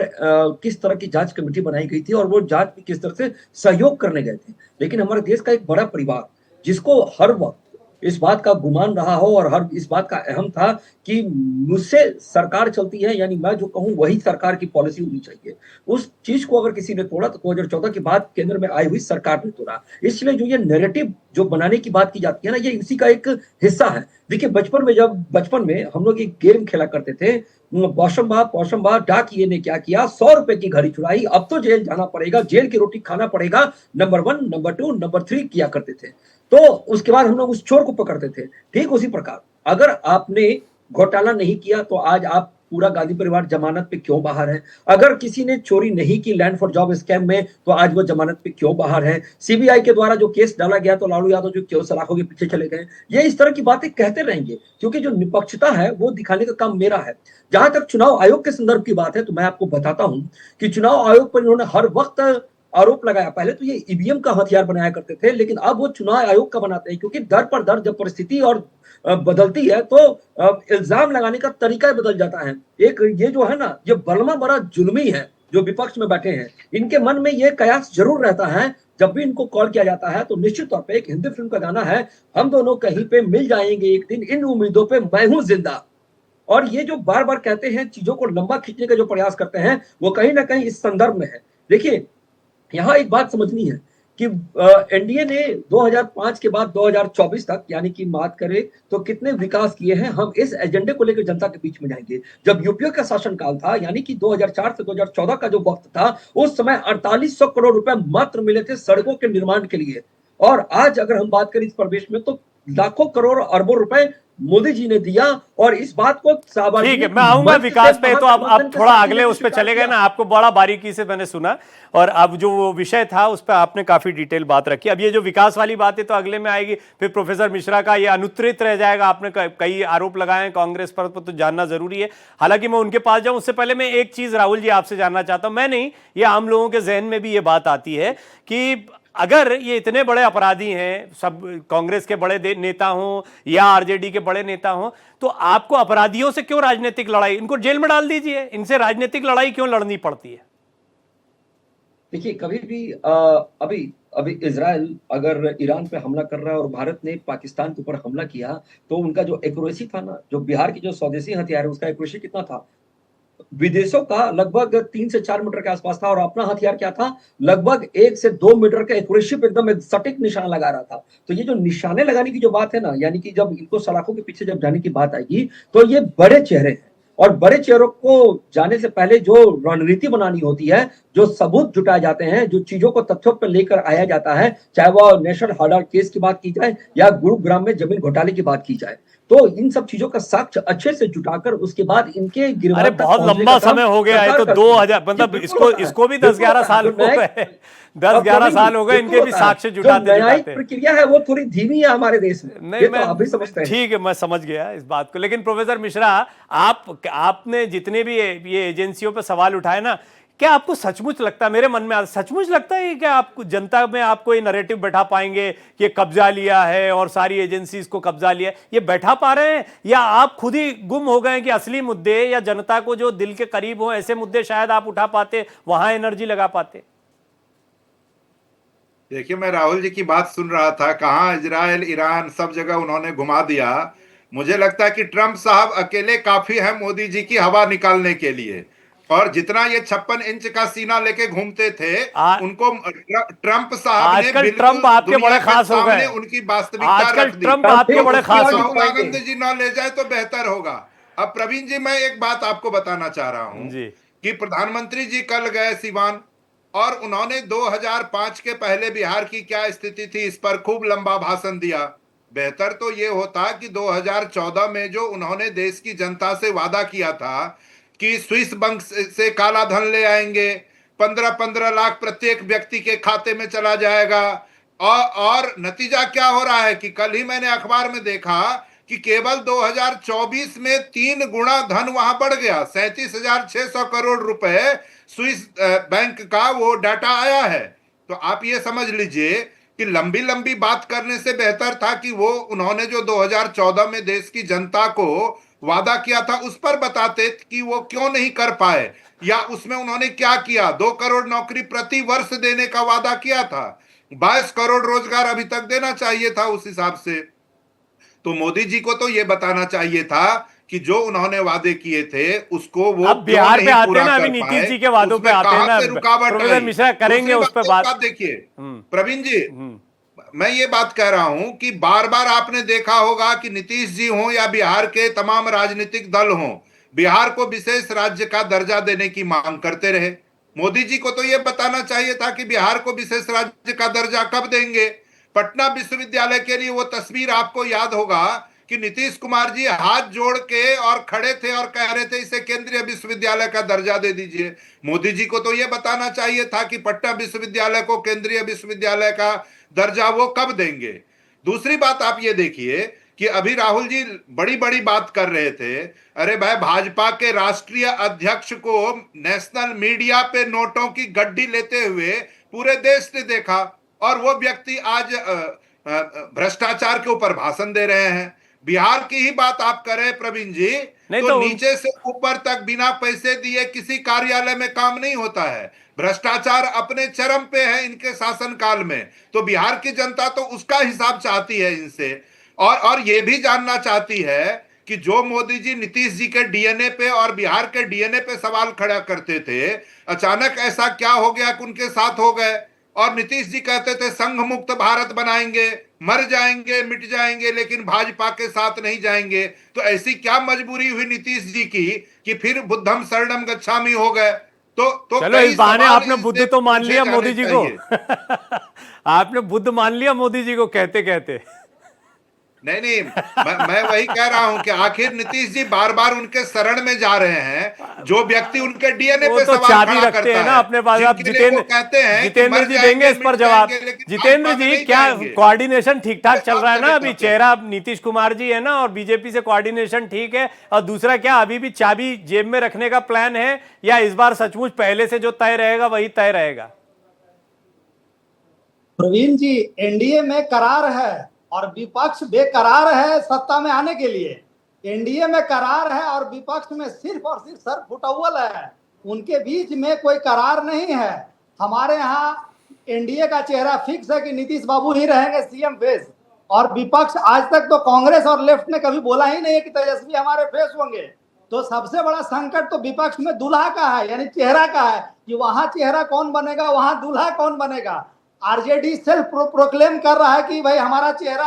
किस तरह की जांच कमेटी बनाई गई थी और वो जांच में किस तरह से सहयोग करने गए थे। लेकिन हमारे देश का एक बड़ा परिवार जिसको हर वक्त इस बात का गुमान रहा हो और हर इस बात का अहम था कि मुझसे सरकार चलती है, यानी मैं जो कहूं वही सरकार की पॉलिसी होनी चाहिए, उस चीज को अगर किसी ने तोड़ा तो 2014 के बाद केंद्र में आई हुई सरकार ने तोड़ा। इसलिए जो ये नैरेटिव जो बनाने की बात की जाती है ना, ये इसी का एक हिस्सा है। देखिए, बचपन में हम लोग एक गेम खेला करते थे, पौशंबा डाकिए ने क्या किया, 100 रुपए की घड़ी चुराई, अब तो जेल जाना पड़ेगा, जेल की रोटी खाना पड़ेगा, नंबर 1, नंबर 2, नंबर 3 किया करते थे। तो उसके बाद हम लोग उस चोर को पकड़ते थे। ठीक उसी प्रकार अगर आपने घोटाला नहीं किया तो आज आप पूरा गांधी परिवार जमानत पे क्यों बाहर है। अगर किसी ने चोरी नहीं की लैंड फॉर जॉब स्कैम में तो आज वो जमानत पे क्यों बाहर है। सीबीआई के द्वारा जो केस डाला गया तो लालू यादव जो क्यों सलाखों के पीछे चले गए। ये इस तरह की बातें कहते रहेंगे क्योंकि जो निष्पक्षता है वो दिखाने का काम मेरा है। जहां तक चुनाव आयोग के संदर्भ की बात है तो मैं आपको बताता हूं कि चुनाव आयोग पर इन्होंने हर वक्त आरोप लगाया। पहले तो ये ईवीएम का हथियार बनाया करते थे, लेकिन अब वो चुनाव आयोग का बनाते हैं क्योंकि दर पर दर जब परिस्थिति और बदलती है तो इल्जाम लगाने का तरीका बदल जाता है। एक ये जो है ना, ये बलमा बड़ा जुल्मी है जो विपक्ष में बैठे हैं, इनके मन में ये कयास जरूर रहता है। जब भी इनको कॉल किया जाता है तो निश्चित तौर पे एक हिंदी फिल्म का गाना है, हम दोनों कहीं पे मिल जाएंगे एक दिन, इन उम्मीदों पे मैं हूं जिंदा। और ये जो बार बार कहते हैं, चीजों को लंबा खींचने का जो प्रयास करते हैं, वो कहीं ना कहीं इस संदर्भ में है। देखिए, यहां एक बात समझनी है कि एनडीए ने 2005 के बाद 2024 तक यानी कि बात करें तो कितने विकास किए हैं, हम इस एजेंडे को लेकर जनता के बीच में जाएंगे। जब यूपीए का शासनकाल था यानी कि 2004 से 2014 का जो वक्त था, उस समय 4800 करोड़ रुपए मात्र मिले थे सड़कों के निर्माण के लिए। और आज अगर हम बात करें इस प्रदेश में तो लाखों करोड़ अरबों रुपए मोदी जी ने दिया, और इस बात को ठीक है, मैं आऊंगा विकास पे। तो अब थोड़ा अगले उस पे चले गए ना, आपको बड़ा बारीकी से मैंने सुना, और अब जो वो विषय था उस पर आपने काफी डिटेल बात रखी। अब ये जो विकास वाली बात है तो अगले में आएगी, फिर प्रोफेसर मिश्रा का ये अनुत्तरित रह जाएगा। आपने कई आरोप लगाए हैं कांग्रेस पर, तो जानना जरूरी है। हालांकि मैं उनके पास जाऊं उससे पहले मैं एक चीज राहुल जी आपसे जानना चाहता हूं। मैं नहीं, ये आम लोगों के जहन में भी ये बात आती है कि अगर ये इतने बड़े अपराधी हैं, सब कांग्रेस के बड़े नेता हों या आरजेडी के बड़े नेता हों, तो आपको अपराधियों से क्यों राजनीतिक लड़ाई? इनको जेल में डाल दीजिए, इनसे राजनीतिक लड़ाई क्यों लड़नी पड़ती है? देखिए, कभी भी अभी अभी इजराइल अगर ईरान पे हमला कर रहा है और भारत ने पाकिस्तान के ऊपर हमला किया, तो उनका जो एक्यूरेसी था ना, जो बिहार की जो स्वदेशी हथियार है उसका एक्यूरेसी कितना था? विदेशों का लगभग 3 से 4 मीटर के आसपास था, और अपना हथियार क्या था? लगभग 1 से 2 मीटर का एक्यूरेसी पे एकदम एक सटीक निशाना लगा रहा था। तो ये जो निशाने लगाने की जो बात है ना, यानी कि जब इनको सलाखों के पीछे जब जाने की बात आएगी, तो ये बड़े चेहरे हैं, और बड़े चेहरों को जाने से पहले जो रणनीति बनानी होती है, जो सबूत जुटाए जाते हैं, जो चीजों को तथ्यों पर लेकर आया जाता है, चाहे वह नेशनल हॉरर केस की बात की जाए या गुरुग्राम में जमीन घोटाले की बात की जाए, तो इन सब चीजों का साक्ष्य अच्छे से जुटाकर उसके बाद इनके गिरफ्तार। अरे बहुत लंबा समय हो गया है, तो 2000 मतलब इसको भी 10-11 साल हो गए, 10-11 साल हो गए इनके भी साक्ष्य जुटाते जुटाते। प्रक्रिया है वो थोड़ी धीमी है हमारे देश में, नहीं, मैं अभी समझते हैं। ठीक है, मैं समझ गया इस बात को। लेकिन प्रोफेसर मिश्रा, आपने जितने भी ये एजेंसियों पर सवाल उठाए ना, क्या आपको सचमुच लगता है, मेरे मन में सचमुच लगता है कि आपको जनता में आपको ये नैरेटिव बैठा पाएंगे कि ये कब्जा लिया है और सारी एजेंसीज को कब्जा लिया है? ये बैठा पा रहे हैं, या आप खुद ही गुम हो गए कि असली मुद्दे या जनता को जो दिल के करीब हो ऐसे मुद्दे शायद आप उठा पाते, वहां एनर्जी लगा पाते? देखिए, मैं राहुल जी की बात सुन रहा था, कहाँ इजराइल, ईरान, सब जगह उन्होंने घुमा दिया। मुझे लगता है कि ट्रंप साहब अकेले काफी है मोदी जी की हवा निकालने के लिए। और जितना ये 56 इंच का सीना लेके घूमते थे, उनको ट्रंप साहब ने आजकल बिल्कुल ट्रंप आपके दुनिया बड़े के खास हो सामने गए, उनकी वास्तविकता आजकल रख दी। ट्रंप आपके बड़े खास हो राहुल आनंद जी ना ले जाए तो बेहतर होगा। अब प्रवीण जी, मैं एक बात आपको बताना चाह रहा हूं जी। कि प्रधानमंत्री जी कल गए सिवान, और उन्होंने 2005 के पहले बिहार की क्या स्थिति थी इस पर खूब लंबा भाषण दिया। बेहतर तो ये होता कि 2014 में जो उन्होंने देश की जनता से वादा किया था कि स्विस बैंक से काला धन ले आएंगे, 15-15 लाख प्रत्येक व्यक्ति के खाते में चला जाएगा, और नतीजा क्या हो रहा है कि कल ही मैंने अखबार में देखा कि केवल 2024 में 3 गुना धन वहां बढ़ गया। 37,600 करोड़ रुपए स्विस बैंक का वो डाटा आया है। तो आप ये समझ लीजिए कि लंबी लंबी बात करने से बेहतर था कि वो उन्होंने जो 2014 में देश की जनता को वादा किया था उस पर बताते कि वो क्यों नहीं कर पाए, या उसमें उन्होंने क्या किया। 2 करोड़ नौकरी प्रति वर्ष देने का वादा किया था, 22 करोड़ रोजगार अभी तक देना चाहिए था उस हिसाब से। तो मोदी जी को तो ये बताना चाहिए था कि जो उन्होंने वादे किए थे उसको वो अब बिहार पे आते ना, अभी कर नीतीश पाए, जी के वादों पे आते हैं ना, रुकावट प्रोफेसर मिश्रा करेंगे उस पे बात। देखिए प्रवीण जी, मैं ये बात कह रहा हूं कि बार बार आपने देखा होगा कि नीतीश जी हों या बिहार के तमाम राजनीतिक दल हों, बिहार को विशेष राज्य का दर्जा देने की मांग करते रहे। मोदी जी को तो यह बताना चाहिए था कि बिहार को विशेष राज्य का दर्जा कब देंगे। पटना विश्वविद्यालय के लिए वो तस्वीर आपको याद होगा कि नीतीश कुमार जी हाथ जोड़ के और खड़े थे और कह रहे थे इसे केंद्रीय विश्वविद्यालय का दर्जा दे दीजिए। मोदी जी को तो यह बताना चाहिए था कि पटना विश्वविद्यालय को केंद्रीय विश्वविद्यालय का दर्जा वो कब देंगे। दूसरी बात आप ये देखिए कि अभी राहुल जी बड़ी बड़ी बात कर रहे थे। अरे भाई, भाजपा के राष्ट्रीय अध्यक्ष को नेशनल मीडिया पे नोटों की गड्डी लेते हुए पूरे देश ने देखा, और वो व्यक्ति आज भ्रष्टाचार के ऊपर भाषण दे रहे हैं। बिहार की ही बात आप करें प्रवीण जी, तो नीचे से ऊपर तक बिना पैसे दिए किसी कार्यालय में काम नहीं होता है। भ्रष्टाचार अपने चरम पे है इनके शासनकाल में, तो बिहार की जनता तो उसका हिसाब चाहती है इनसे। और ये भी जानना चाहती है कि जो मोदी जी नीतीश जी के डीएनए पे और बिहार के डीएनए पे सवाल खड़ा करते थे, अचानक ऐसा क्या हो गया कि उनके साथ हो गए। और नीतीश जी कहते थे संघ मुक्त भारत बनाएंगे, मर जाएंगे मिट जाएंगे, लेकिन भाजपा के साथ नहीं जाएंगे। तो ऐसी क्या मजबूरी हुई नीतीश जी की कि फिर बुद्धम शरणम गच्छामि हो गए। तो चलो, इस बहाने आपने बुद्ध तो मान लिया मोदी जी को। आपने बुद्ध मान लिया मोदी जी को कहते कहते। नहीं, मैं वही कह रहा हूं कि आखिर नीतीश जी बार बार उनके शरण में जा रहे हैं, जो व्यक्ति उनके डीएनए वो पे तो सवाल चाबी खड़ा रखते करता हैं ना है, अपने पास। आप जिनके लिए वो कहते हैं कि जितेंद्र मर जी जाएंगे, देंगे इस पर मिट जवाब। जाएंगे, लेकिन जितेंद्र भाजपा में जी, नहीं क्या जाएंगे। कोऑर्डिनेशन ठीक ठाक चल रहा है ना? आप अभी जगह चेहरा नीतीश कुमार जी है ना, और बीजेपी से कोऑर्डिनेशन ठीक है? और दूसरा, क्या अभी भी चाबी जेब में रखने का प्लान है, या इस बार सचमुच पहले से जो तय रहेगा वही तय रहेगा? प्रवीण जी, एनडीए में करार है और विपक्ष बेकरार है सत्ता में आने के लिए। एनडीए में करार है और विपक्ष में सिर्फ और सिर्फ सर फुटअव्वल है, उनके बीच में कोई करार नहीं है। हमारे यहाँ एनडीए का चेहरा फिक्स है कि नीतीश बाबू ही रहेंगे सीएम फेस, और विपक्ष आज तक तो कांग्रेस और लेफ्ट ने कभी बोला ही नहीं है कि तेजस्वी हमारे फेस होंगे। तो सबसे बड़ा संकट तो विपक्ष में दूल्हा का है, यानी चेहरा का है, कि वहां चेहरा कौन बनेगा, वहां दूल्हा कौन बनेगा। आरजेडी सेल्फ प्रोक्लेम कर रहा है कि भाई हमारा चेहरा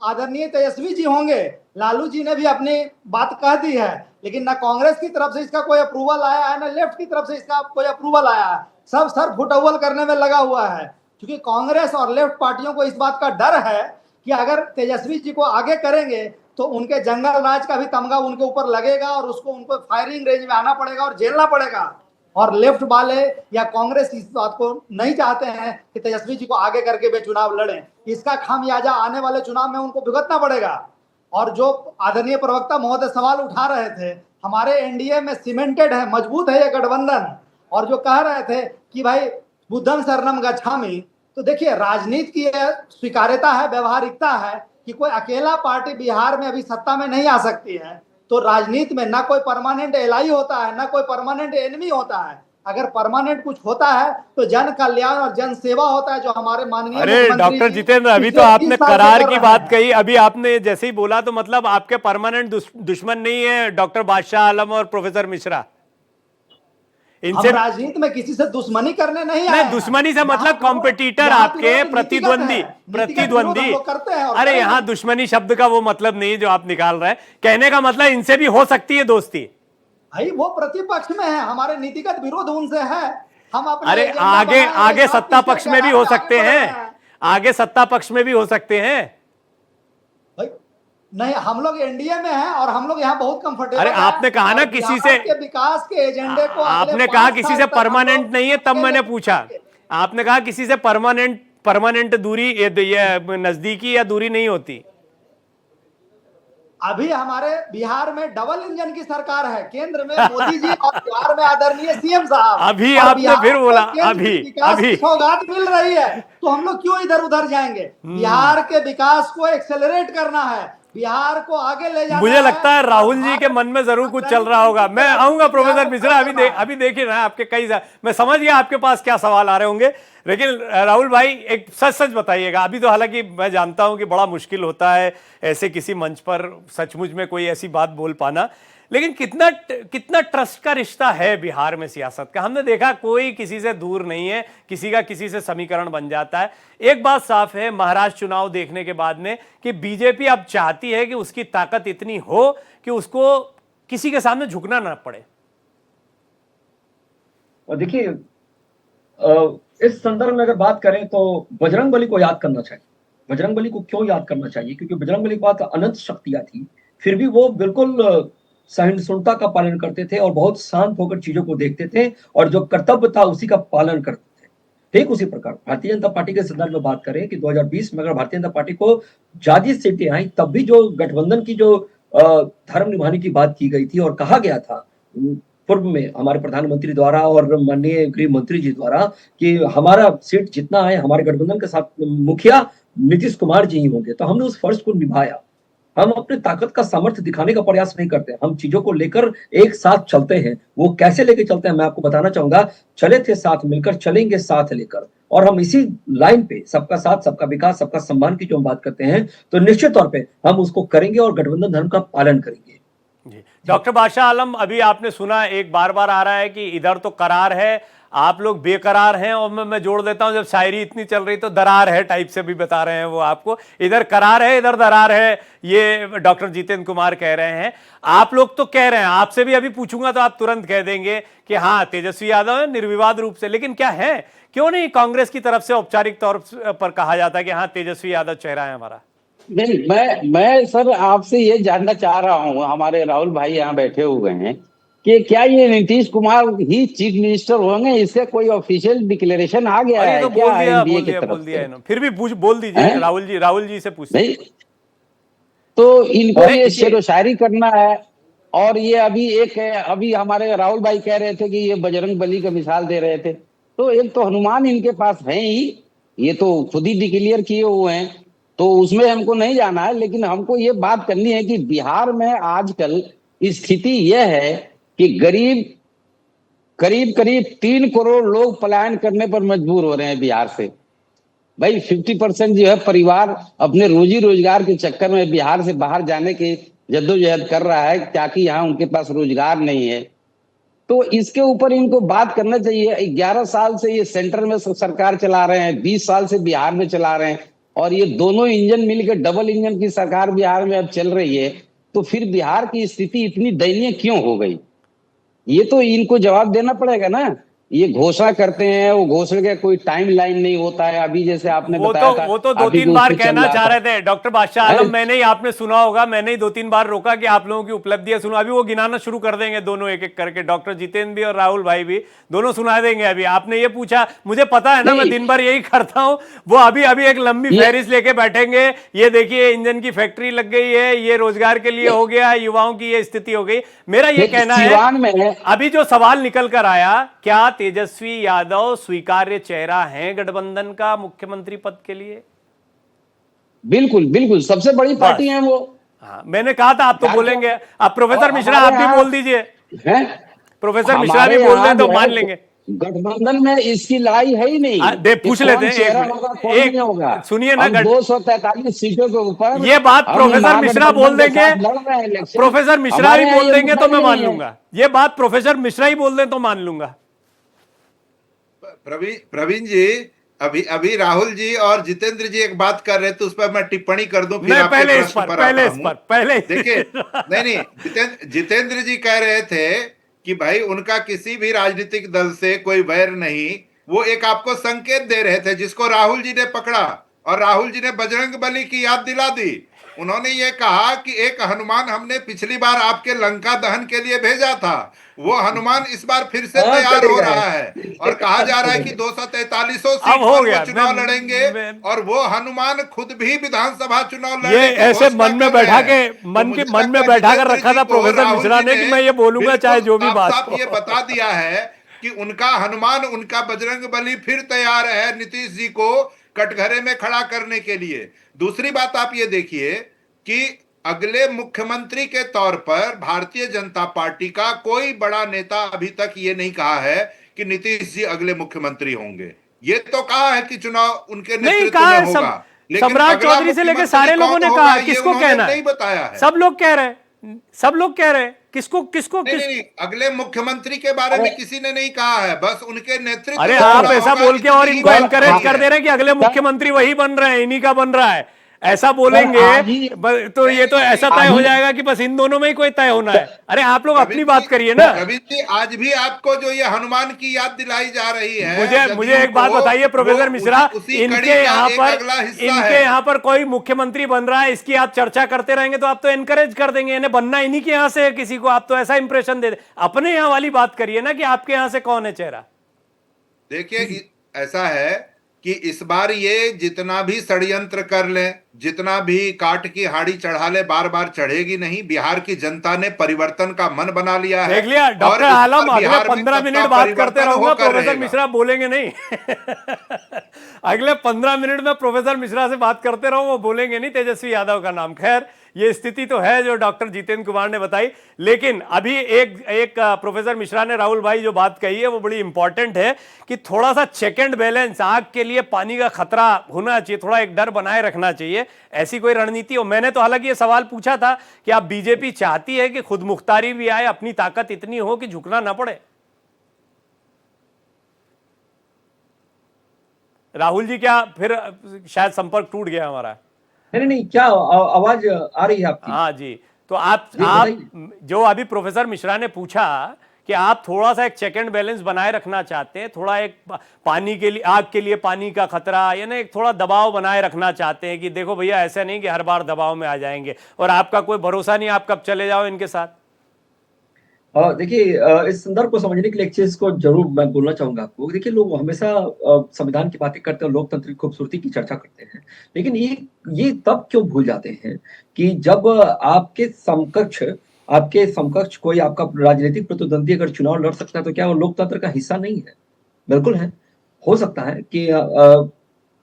आदरणीय तेजस्वी जी होंगे। लालू जी ने भी अपनी बात कह दी है, लेकिन ना कांग्रेस की तरफ से इसका कोई अप्रूवल आया है, ना लेफ्ट की तरफ से इसका कोई अप्रूवल आया है। सब सर फुटअव्वल करने में लगा हुआ है, क्योंकि कांग्रेस और लेफ्ट पार्टियों को इस बात का डर है कि अगर तेजस्वी जी को आगे करेंगे तो उनके जंगल राज का भी तमगा उनके ऊपर लगेगा और उनको फायरिंग रेंज में आना पड़ेगा और झेलना पड़ेगा। और लेफ्ट वाले या कांग्रेस इस बात को नहीं चाहते हैं कि तेजस्वी जी को आगे करके वे चुनाव लड़ें। इसका खामियाजा आने वाले चुनाव में उनको भुगतना पड़ेगा। और जो आदरणीय प्रवक्ता महोदय सवाल उठा रहे थे, हमारे एनडीए में सीमेंटेड है, मजबूत है ये गठबंधन, और जो कह रहे थे कि भाई बुद्धं शरणम गच्छामि, तो देखिए राजनीति की स्वीकार्यता है, व्यवहारिकता है कि कोई अकेला पार्टी बिहार में अभी सत्ता में नहीं आ सकती है। तो राजनीति में ना कोई परमानेंट एलाई होता है, ना कोई परमानेंट एनिमी होता है। अगर परमानेंट कुछ होता है तो जन कल्याण और जन सेवा होता है, जो हमारे माननीय अरे डॉक्टर जितेंद्र, अभी तो आपने करार की बात कही, अभी आपने जैसे ही बोला तो मतलब आपके परमानेंट दुश्मन नहीं है डॉक्टर बादशाह आलम और प्रोफेसर मिश्रा? इनसे राजनीति में किसी से दुश्मनी करने नहीं आए। दुश्मनी से मतलब कॉम्पिटिटर, आपके प्रतिद्वंदी करते हैं। अरे यहाँ दुश्मनी शब्द का वो मतलब नहीं जो आप निकाल रहे हैं। कहने का मतलब इनसे भी हो सकती है दोस्ती। भाई वो प्रतिपक्ष में है, हमारे नीतिगत विरोध उनसे है। हम अपने अरे आगे सत्ता पक्ष में भी हो सकते हैं, आगे सत्ता पक्ष में भी हो सकते हैं। भाई नहीं, हम लोग एनडीए में हैं और हम लोग यहाँ बहुत कंफर्टेबल। अरे आपने कहा ना किसी से विकास के एजेंडे को, आपने कहा किसी से परमानेंट नहीं है, तब मैंने पूछा। आपने कहा किसी से परमानेंट दूरी, ये नजदीकी या दूरी नहीं होती। अभी हमारे बिहार में डबल इंजन की सरकार है, केंद्र में मोदी जी और बिहार में आदरणीय सीएम साहब। अभी आपने फिर बोला अभी सौगात मिल रही है, तो हम लोग क्यों इधर उधर जाएंगे? बिहार के विकास को एक्सेलरेट करना है, बिहार को आगे ले जाना। मुझे लगता है राहुल जी के मन में जरूर कुछ चल रहा होगा। मैं आऊंगा प्रोफेसर मिश्रा, अभी देखिए ना आपके कई, मैं समझ गया आपके पास क्या सवाल आ रहे होंगे, लेकिन राहुल भाई एक सच बताइएगा। अभी तो हालांकि मैं जानता हूं कि बड़ा मुश्किल होता है ऐसे किसी मंच पर सचमुच में कोई ऐसी बात बोल पाना, लेकिन कितना ट्रस्ट का रिश्ता है बिहार में सियासत का? हमने देखा कोई किसी से दूर नहीं है, किसी का किसी से समीकरण बन जाता है। एक बात साफ है महाराष्ट्र चुनाव देखने के बाद में कि बीजेपी अब चाहती है कि उसकी ताकत इतनी हो कि उसको किसी के सामने झुकना ना पड़े। और देखिए इस संदर्भ में अगर बात करें तो बजरंगबली को याद करना चाहिए। बजरंगबली को क्यों याद करना चाहिए? क्योंकि बजरंगबली के पास अनंत शक्तियां थी, फिर भी वो बिल्कुल सहिष्णुता का पालन करते थे और बहुत शांत होकर चीजों को देखते थे, और जो कर्तव्य था उसी का पालन करते थे। ठीक उसी प्रकार भारतीय जनता पार्टी के संदर्भ में बात करें कि 2020 में अगर भारतीय जनता पार्टी को ज्यादा सीटें आई, तब भी जो गठबंधन की जो धर्म निभाने की बात की गई थी और कहा गया था पूर्व में हमारे प्रधानमंत्री द्वारा और माननीय गृह मंत्री जी द्वारा कि हमारा सीट जितना है हमारे गठबंधन के साथ मुखिया नीतीश कुमार जी ही होंगे, तो हमने उस फर्ज को निभाया। हम अपने ताकत का सामर्थ्य दिखाने का प्रयास नहीं करते, हम चीजों को लेकर एक साथ चलते हैं। वो कैसे लेके चलते हैं मैं आपको बताना चाहूंगा। चले थे साथ मिलकर, चलेंगे साथ लेकर, और हम इसी लाइन पे सबका साथ सबका विकास सबका सम्मान की जो हम बात करते हैं, तो निश्चित तौर पे हम उसको करेंगे और गठबंधन धर्म का पालन करेंगे। डॉक्टर बादशाह आलम, अभी आपने सुना एक बार आ रहा है कि इधर तो करार है, आप लोग बेकरार हैं, और मैं जोड़ देता हूं जब शायरी इतनी चल रही तो दरार है टाइप से भी बता रहे हैं वो आपको। इधर करार है इधर दरार है, ये डॉक्टर जितेंद्र कुमार कह रहे हैं। आप लोग तो कह रहे हैं, आपसे भी अभी पूछूंगा तो आप तुरंत कह देंगे कि हाँ तेजस्वी यादव है निर्विवाद रूप से, लेकिन क्या है, क्यों नहीं कांग्रेस की तरफ से औपचारिक तौर पर कहा जाता है कि हाँ तेजस्वी यादव चेहरा है हमारा? नहीं, मैं सर आपसे ये जानना चाह रहा हूँ, हमारे राहुल भाई यहाँ बैठे हुए हैं, कि क्या ये नीतीश कुमार ही चीफ मिनिस्टर होंगे? इसका कोई ऑफिशियल डिक्लेरेशन आ गया और ये है तो क्या एनडीए की बोल तरफ दिया से? इन्होंने, फिर भी बोल दीजिए, हैं? राहुल जी से पूछते हैं। नहीं, तो इनको नहीं, ये शेरो शायरी करना है। और ये अभी एक है, अभी हमारे राहुल भाई कह रहे थे कि ये बजरंग बली का मिसाल दे रहे थे, तो एक तो हनुमान इनके पास है ही, ये तो खुद ही डिक्लेयर किए हुए हैं, तो उसमें हमको नहीं जाना है। लेकिन हमको ये बात करनी है कि बिहार में आजकल स्थिति यह है कि करीब करीब 3 करोड़ लोग पलायन करने पर मजबूर हो रहे हैं बिहार से। भाई 50% जो है परिवार अपने रोजी रोजगार के चक्कर में बिहार से बाहर जाने की जद्दोजहद कर रहा है, ताकि यहाँ उनके पास रोजगार नहीं है। तो इसके ऊपर इनको बात करना चाहिए। 11 साल से ये सेंटर में सरकार चला रहे हैं, 20 साल से बिहार में चला रहे हैं, और ये दोनों इंजन मिलकर डबल इंजन की सरकार बिहार में अब चल रही है। तो फिर बिहार की स्थिति इतनी दयनीय क्यों हो गई? ये तो इनको जवाब देना पड़ेगा ना। ये घोषणा करते हैं, वो घोषणा का कोई टाइम लाइन नहीं होता है। अभी जैसे आपने बताया था, वो तो दो अभी तीन भी बार उससे चल कहना रहा चाह था। रहे थे डॉक्टर बादशाह आलम, मैंने ही, आपने सुना होगा, मैंने ही 2-3 बार रोका कि आप लोगों की उपलब्धियां सुनो। अभी वो गिनाना शुरू कर देंगे दोनों एक एक करके, डॉक्टर जितेंद्र भी और राहुल भाई भी, दोनों सुना देंगे। अभी आपने ये पूछा, मुझे पता है ना, मैं दिन भर यही करता हूं। वो अभी अभी एक लंबी फहरिस्त लेके बैठेंगे, ये देखिए इंजन की फैक्ट्री लग गई है, ये रोजगार के लिए हो गया, युवाओं की ये स्थिति हो गई। मेरा ये कहना है, अभी जो सवाल निकल कर आया, क्या तेजस्वी यादव स्वीकार्य चेहरा है गठबंधन का मुख्यमंत्री पद के लिए? बिल्कुल बिल्कुल, सबसे बड़ी पार्टी है वो। हाँ, मैंने कहा था आप तो बोलेंगे। आप प्रोफेसर मिश्रा आप भी बोल दीजिए, प्रोफेसर मिश्रा भी बोल दें तो मान लेंगे। गठबंधन में इसकी लड़ाई है ही नहीं। पूछ लेते हैं, एक होगा, सुनिए ना, 243 सीटों के ऊपर ये बात प्रोफेसर मिश्रा बोल देंगे, प्रोफेसर मिश्रा भी बोल देंगे तो मैं मान लूंगा। ये बात प्रोफेसर मिश्रा ही बोल दें तो मान लूंगा। प्रवीण जी, अभी राहुल जी और जितेंद्र जी एक बात कर रहे थे, उस पर मैं टिप्पणी कर दूं, फिर आपके प्रश्न पर पहले देखिए। नहीं, जितेंद्र जी कह रहे थे कि भाई उनका किसी भी राजनीतिक दल से कोई वैर नहीं, वो एक आपको संकेत दे रहे थे जिसको राहुल जी ने पकड़ा, और राहुल जी ने बजरंग बली की याद दिला दी। उन्होंने ये कहा कि एक हनुमान हमने पिछली बार आपके लंका दहन के लिए भेजा था, वो हनुमान इस बार फिर से तैयार हो रहा है, और कहा जा रहा है कि 243 सीट पर वो चुनाव लड़ेंगे, और वो हनुमान खुद भी विधानसभा चुनाव लड़ने ये ऐसे मन में बैठा कर रखा था प्रोफेसर मिश्रा ने कि मैं ये बोलूंगा चाहे जो भी बात हो। ये बता दिया है कि उनका हनुमान, उनका बजरंग बली फिर तैयार है नीतीश जी को कटघरे में खड़ा करने के लिए। दूसरी बात आप ये देखिए कि अगले मुख्यमंत्री के तौर पर भारतीय जनता पार्टी का कोई बड़ा नेता अभी तक ये नहीं कहा है कि नीतीश जी अगले मुख्यमंत्री होंगे। ये तो कहा है कि चुनाव उनके नेतृत्व में होगा, लेकिन सम्राट चौधरी से लेकर सारे लोगों ने कहा, किसको कहना नहीं बताया है। सब लोग कह रहे हैं, किसको नहीं, अगले मुख्यमंत्री के बारे में किसी ने नहीं कहा है, बस उनके नेतृत्व। अरे आप ऐसा बोल के और इनको एनकरेज कर दे रहे हैं कि अगले मुख्यमंत्री वही बन रहे हैं, इन्हीं का बन रहा है, ऐसा बोलेंगे तो ये तो ऐसा तय हो जाएगा कि बस इन दोनों में ही कोई तय होना है। अरे आप लोग अपनी बात करिए ना। रवि जी, आज भी आपको जो ये हनुमान की याद दिलाई जा रही है, मुझे एक बात बताइए प्रोफेसर मिश्रा, इनके यहाँ पर कोई मुख्यमंत्री बन रहा है, इसकी आप चर्चा करते रहेंगे तो आप तो एनकरेज कर देंगे, इन्हें बनना इन्हीं के यहाँ से है किसी को, आप तो ऐसा इंप्रेशन दे। अपने यहाँ वाली बात करिए ना कि आपके यहाँ से कौन है चेहरा। देखिए, ऐसा है कि इस बार ये जितना भी षड्यंत्र कर ले, जितना भी काट की हाड़ी चढ़ा ले, बार बार चढ़ेगी नहीं। बिहार की जनता ने परिवर्तन का मन बना लिया है। देख लिया डॉक्टर आलम, अगले 15 मिनट बात करते रहूंगा, प्रोफेसर मिश्रा बोलेंगे नहीं। अगले 15 मिनट में प्रोफेसर मिश्रा से बात करते रहो, वो बोलेंगे नहीं तेजस्वी यादव का नाम। खैर, ये स्थिति तो है जो डॉक्टर जितेंद्र कुमार ने बताई, लेकिन अभी एक प्रोफेसर मिश्रा ने, राहुल भाई जो बात कही है वो बड़ी इंपॉर्टेंट है कि थोड़ा सा चेक एंड बैलेंस, आग के लिए पानी का खतरा होना चाहिए, थोड़ा एक डर बनाए रखना चाहिए, ऐसी कोई रणनीति हो। मैंने तो हालांकि ये सवाल पूछा था कि आप बीजेपी चाहती है कि खुद मुख्तारी भी आए, अपनी ताकत इतनी हो कि झुकना ना पड़े। राहुल जी, क्या फिर शायद संपर्क टूट गया हमारा? नहीं, क्या आवाज आ रही है आपकी? हाँ जी, तो आप जो अभी प्रोफेसर मिश्रा ने पूछा कि आप थोड़ा सा एक चेक एंड बैलेंस बनाए रखना चाहते हैं, थोड़ा एक पानी के लिए, आग के लिए पानी का खतरा, यानी एक थोड़ा दबाव बनाए रखना चाहते हैं कि देखो भैया ऐसा नहीं कि हर बार दबाव में आ जाएंगे और आपका कोई भरोसा नहीं आप कब चले जाओ इनके साथ। देखिए, इस संदर्भ को समझने के लिए एक चीज को जरूर मैं बोलना चाहूंगा आपको। देखिए, लोग हमेशा संविधान की बातें करते हैं, लोकतंत्र की खूबसूरती की चर्चा करते हैं, लेकिन ये तब क्यों भूल जाते हैं कि जब आपके समकक्ष कोई आपका राजनीतिक प्रतिद्वंदी अगर चुनाव लड़ सकता है तो क्या वो लोकतंत्र का हिस्सा नहीं है? बिल्कुल है। हो सकता है कि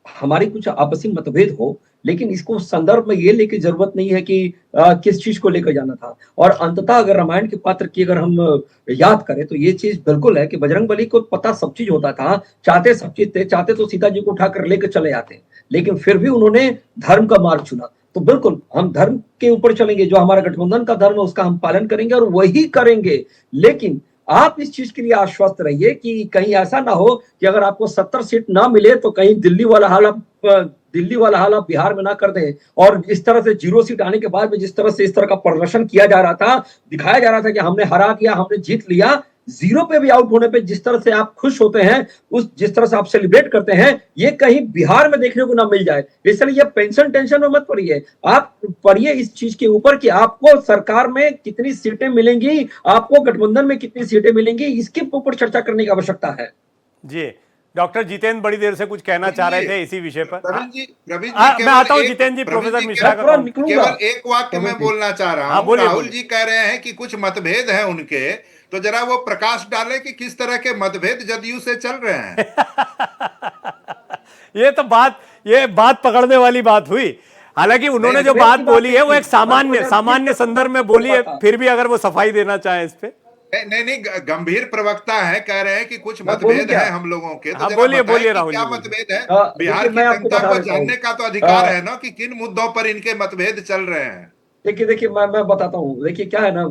हमारी कुछ आपसी मतभेद हो, लेकिन इसको संदर्भ में ये लेके जरूरत नहीं है कि किस चीज को लेकर जाना था। और अंततः अगर रामायण के पात्र की अगर हम याद करें तो ये चीज बिल्कुल है कि बजरंगबली को पता सब चीज होता था, चाहते सब चीज थे, चाहते तो सीता जी को उठाकर लेकर चले आते, लेकिन फिर भी उन्होंने धर्म का मार्ग चुना। तो बिल्कुल हम धर्म के ऊपर चलेंगे, जो हमारा गठबंधन का धर्म है उसका हम पालन करेंगे और वही करेंगे। लेकिन आप इस चीज के लिए आश्वस्त रहिए कि कहीं ऐसा ना हो कि अगर आपको 70 सीट ना मिले तो कहीं दिल्ली वाला हाल आप बिहार में ना कर दें। और इस तरह से 0 सीट आने के बाद में जिस तरह से इस तरह का प्रदर्शन किया जा रहा था, दिखाया जा रहा था कि हमने हरा दिया, हमने जीत लिया, 0 पे भी आउट होने पे जिस तरह से आप खुश होते हैं, जिस तरह से आप सेलिब्रेट करते हैं, ये कहीं बिहार में देखने को ना मिल जाए। इसलिए ये पेंशन टेंशन में मत पड़िए, आप पढ़िए इस चीज के ऊपर कि आपको सरकार में कितनी सीटें मिलेंगी, आपको गठबंधन में कितनी सीटें मिलेंगी, इसके ऊपर चर्चा करने की आवश्यकता है। जी, डॉक्टर जितेंद्र बड़ी देर से कुछ कहना चाह रहे थे इसी विषय पर। प्रवीण जी मैं आता हूँ जितेंद्र जी, प्रोफेसर मिश्रा का केवल एक वाक्य मैं बोलना चाह रहा हूँ। राहुल जी कह रहे हैं कि कुछ मतभेद हैं उनके, तो जरा वो प्रकाश डाले कि किस तरह के मतभेद जदयू से चल रहे हैं। ये बात पकड़ने वाली बात हुई। हालांकि उन्होंने जो बात बोली है वो एक सामान्य संदर्भ में बोली है, फिर भी अगर वो सफाई देना चाहे इस पे। नहीं, गंभीर प्रवक्ता है, कह रहे हैं कि कुछ मतभेद है हम लोगों के, तो बोलिए राहुल, क्या मतभेद है? बिहार की जनता को जानने का तो अधिकार है ना कि किन मुद्दों पर इनके मतभेद चल रहे हैं। देखिए मैं बताता हूँ। देखिए क्या है ना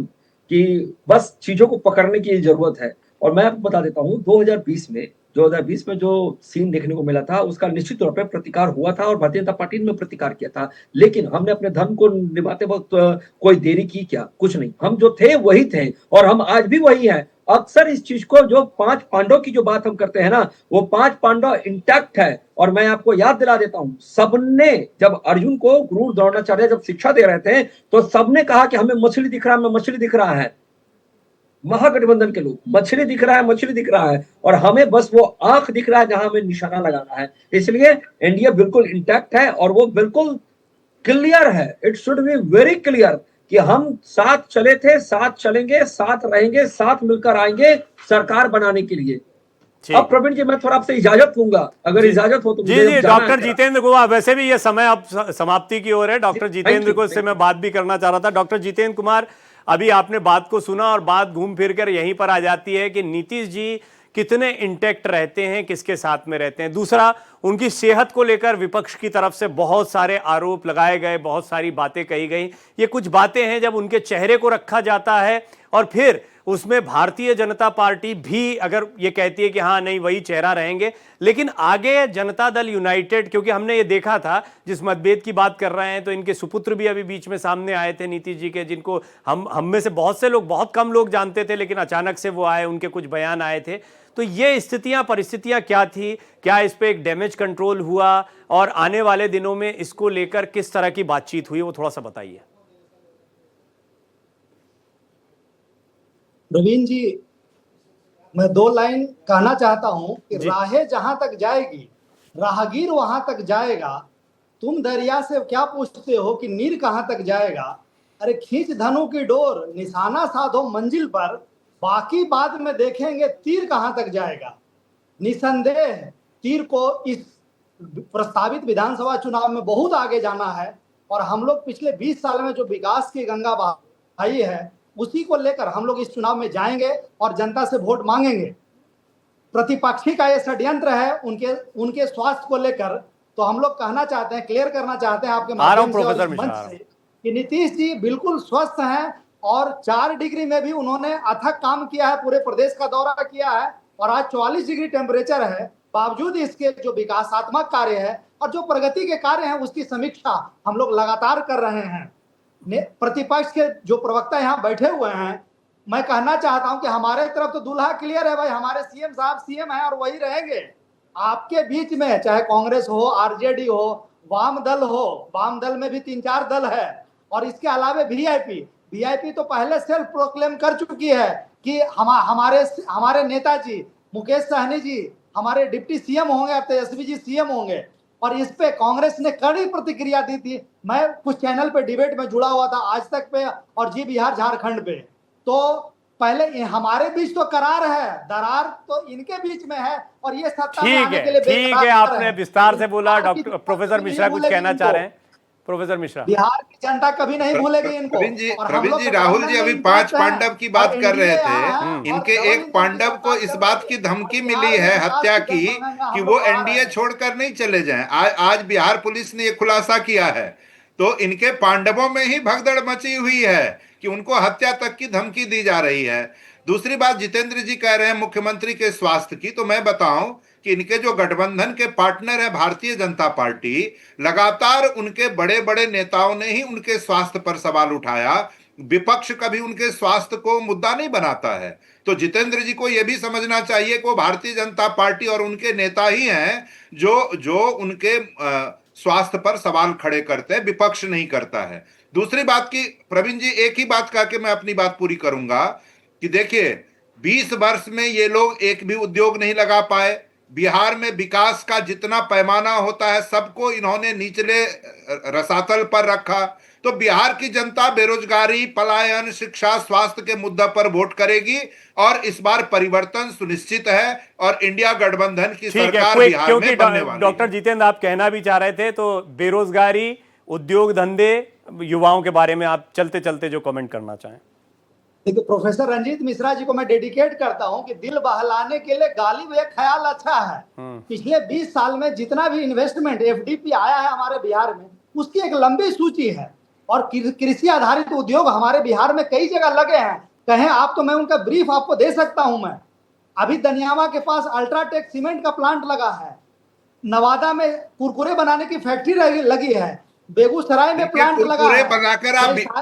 कि बस चीजों को पकड़ने की जरूरत है। और मैं आपको बता देता हूँ, 2020 में जो सीन देखने को मिला था उसका निश्चित तौर पर प्रतिकार हुआ था और भारतीय जनता पार्टी ने प्रतिकार किया था। लेकिन हमने अपने धर्म को निभाते वक्त कोई देरी की क्या? कुछ नहीं, हम जो थे वही थे और हम आज भी वही हैं। अक्सर इस चीज को, जो 5 पांडव की जो बात हम करते हैं ना, वो 5 पांडव इंटैक्ट है। और मैं आपको याद दिला देता हूं, सबने जब अर्जुन को गुरु द्रोणाचार्य जब शिक्षा दे रहे थे तो सबने कहा कि हमें मछली दिख रहा है। महागठबंधन के लोग, मछली दिख रहा है और हमें बस वो आंख दिख रहा है जहां हमें निशाना लगाना है। इसलिए एनडीए बिल्कुल इंटैक्ट है और वो बिल्कुल क्लियर है। It should be very clear कि हम साथ चले थे, साथ चलेंगे, साथ रहेंगे, साथ मिलकर आएंगे सरकार बनाने के लिए। अब प्रवीण जी मैं थोड़ा आपसे इजाजत लूंगा, अगर इजाजत हो तो। जी डॉक्टर जितेंद्र को, वैसे भी ये समय अब समाप्ति की ओर है। डॉक्टर जितेंद्र को इससे मैं बात भी करना चाह रहा था। डॉक्टर जितेंद्र कुमार, अभी आपने बात को सुना और बात घूम फिर कर यहीं पर आ जाती है कि नीतीश जी कितने इंटैक्ट रहते हैं, किसके साथ में रहते हैं। दूसरा, उनकी सेहत को लेकर विपक्ष की तरफ से बहुत सारे आरोप लगाए गए, बहुत सारी बातें कही गई। ये कुछ बातें हैं जब उनके चेहरे को रखा जाता है और फिर उसमें भारतीय जनता पार्टी भी अगर ये कहती है कि हाँ नहीं वही चेहरा रहेंगे, लेकिन आगे जनता दल यूनाइटेड, क्योंकि हमने ये देखा था जिस मतभेद की बात कर रहे हैं तो इनके सुपुत्र भी अभी बीच में सामने आए थे नीतीश जी के, जिनको हम में से बहुत से लोग, बहुत कम लोग जानते थे, लेकिन अचानक से वो आए, उनके कुछ बयान आए थे। तो ये परिस्थितियां क्या थी, क्या इस पे एक डैमेज कंट्रोल हुआ और आने वाले दिनों में इसको लेकर किस तरह की बातचीत हुई, वो थोड़ा सा बताइए। प्रवीण जी, मैं 2 लाइन कहना चाहता हूं कि राहें जहां तक जाएगी राहगीर वहां तक जाएगा। तुम दरिया से क्या पूछते हो कि नीर कहां तक जाएगा? अरे खींच धनु की डोर, निशाना साधो मंजिल पर, बाकी बाद में देखेंगे तीर कहां तक जाएगा। निसंदेह तीर को इस प्रस्तावित विधानसभा चुनाव में बहुत आगे जाना है और हम लोग पिछले 20 साल में जो विकास की गंगा बहाई है उसी को लेकर हम लोग इस चुनाव में जाएंगे और जनता से वोट मांगेंगे। प्रतिपक्षी का ये षड्यंत्र है उनके स्वास्थ्य को लेकर, तो हम लोग कहना चाहते हैं, क्लियर करना चाहते हैं आपके माध्यम से और मंच से कि नीतीश जी बिल्कुल स्वस्थ हैं और 4 डिग्री में भी उन्होंने अथक काम किया है, पूरे प्रदेश का दौरा किया है और आज 44 डिग्री टेम्परेचर है। बावजूद इसके जो विकासात्मक कार्य है और जो प्रगति के कार्य हैं उसकी समीक्षा हम लोग लगातार कर रहे हैं। प्रतिपक्ष के जो प्रवक्ता यहाँ बैठे हुए हैं मैं कहना चाहता हूं कि हमारे तरफ तो दूल्हा क्लियर है भाई, हमारे सीएम साहब सीएम हैं और वही रहेंगे। आपके बीच में चाहे कांग्रेस हो, आरजेडी हो, वाम दल हो, वाम दल में भी 3-4 दल है, और इसके अलावा वीआईपी तो पहले सेल्फ प्रोक्लेम कर चुकी है कि हमारे नेताजी मुकेश सहनी जी हमारे डिप्टी सीएम होंगे, अब तेजस्वी जी सीएम होंगे। और इस पे कांग्रेस ने कड़ी प्रतिक्रिया दी थी। मैं कुछ चैनल पे डिबेट में जुड़ा हुआ था, आज तक पे और जी बिहार झारखंड पे। तो पहले हमारे बीच तो करार है, दरार तो इनके बीच में है, और ये सत्ता में आने के लिए ठीक है, आपने विस्तार से बोला। डॉक्टर प्रोफेसर मिश्रा कुछ कहना चाह रहे हैं? प्रोफेसर मिश्रा, बिहार की जनता कभी नहीं भूलेगी इनको। प्रवीण जी, राहुल जी अभी 5 पांडव की बात कर रहे थे। इनके एक पांडव को इस बात की धमकी मिली है हत्या की कि वो एनडीए छोड़कर नहीं चले जाएं। आज बिहार पुलिस ने ये खुलासा किया है। तो इनके पांडवों में ही भगदड़ मची हुई है कि उनको हत्या तक की धमकी दी जा रही है। दूसरी बात, जितेंद्र जी कह रहे हैं मुख्यमंत्री के स्वास्थ्य की, तो मैं बताऊं कि इनके जो गठबंधन के पार्टनर है भारतीय जनता पार्टी, लगातार उनके बड़े बड़े नेताओं ने ही उनके स्वास्थ्य पर सवाल उठाया। विपक्ष कभी उनके स्वास्थ्य को मुद्दा नहीं बनाता है। तो जितेंद्र जी को यह भी समझना चाहिए कि वो भारतीय जनता पार्टी और उनके नेता ही हैं जो उनके स्वास्थ्य पर सवाल खड़े करते हैं, विपक्ष नहीं करता है। दूसरी बात की प्रवीण जी, एक ही बात कह के मैं अपनी बात पूरी करूंगा कि देखिए 20 वर्ष में ये लोग एक भी उद्योग नहीं लगा पाए। बिहार में विकास का जितना पैमाना होता है सबको इन्होंने निचले रसातल पर रखा। तो बिहार की जनता बेरोजगारी, पलायन, शिक्षा, स्वास्थ्य के मुद्दा पर वोट करेगी और इस बार परिवर्तन सुनिश्चित है और इंडिया गठबंधन की सरकार बिहार में बनने वाली है। डॉक्टर जितेंद्र, आप कहना भी चाह रहे थे, तो बेरोजगारी, उद्योग धंधे, युवाओं के बारे में आप चलते चलते जो कमेंट करना चाहें। देखिए, प्रोफेसर रंजीत मिश्रा जी को मैं डेडिकेट करता हूं कि दिल बहलाने के लिए गालिब एक ख्याल अच्छा है। पिछले 20 साल में जितना भी इन्वेस्टमेंट एफडीपी आया है हमारे बिहार में, उसकी एक लंबी सूची है। और कृषि आधारित उद्योग हमारे बिहार में कई जगह लगे हैं। कहें आप तो मैं उनका ब्रीफ आपको दे सकता हूं। मैं अभी दनियावा के पास अल्ट्राटेक सीमेंट का प्लांट लगा है, नवादा में कुरकुरे बनाने की फैक्ट्री लगी है, बेगूसराय में प्लांट लगा है।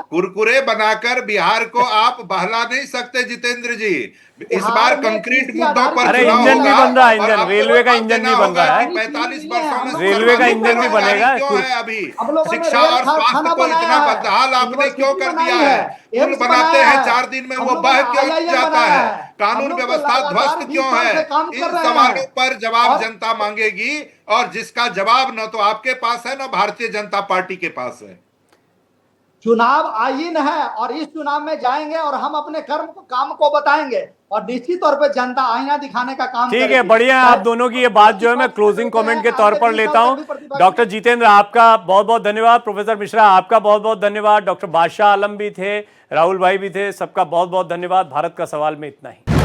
कुरकुरे बनाकर बिहार को आप बहला नहीं सकते जितेंद्र जी। इस बार कंक्रीट मुद्दों पर अरे इंजन भी बन रहा है, इंजन रेलवे का इंजन भी बन रहा है। 45 वर्षों में रेलवे का इंजन भी बनेगा। क्यों है अभी शिक्षा और स्वास्थ्य को इतना बदहाल आपने क्यों कर दिया है? पुल बनाते हैं 4 दिन में वो बह क्यों जाता है? कानून व्यवस्था ध्वस्त क्यों है? इन सवालों पर जवाब जनता मांगेगी, और जिसका जवाब न तो आपके पास है न भारतीय जनता पार्टी के पास है। चुनाव आईन है और इस चुनाव में जाएंगे और हम अपने काम को बताएंगे और निश्चित तौर पे जनता आईना दिखाने का काम ठीक है, बढ़िया। आप दोनों की ये बात जो है मैं क्लोजिंग कमेंट के तौर पर लेता हूं। डॉक्टर जितेंद्र, आपका बहुत बहुत धन्यवाद। प्रोफेसर मिश्रा, आपका बहुत बहुत धन्यवाद। डॉक्टर बादशाह आलम भी थे, राहुल भाई भी थे, सबका बहुत बहुत धन्यवाद। भारत का सवाल में इतना ही।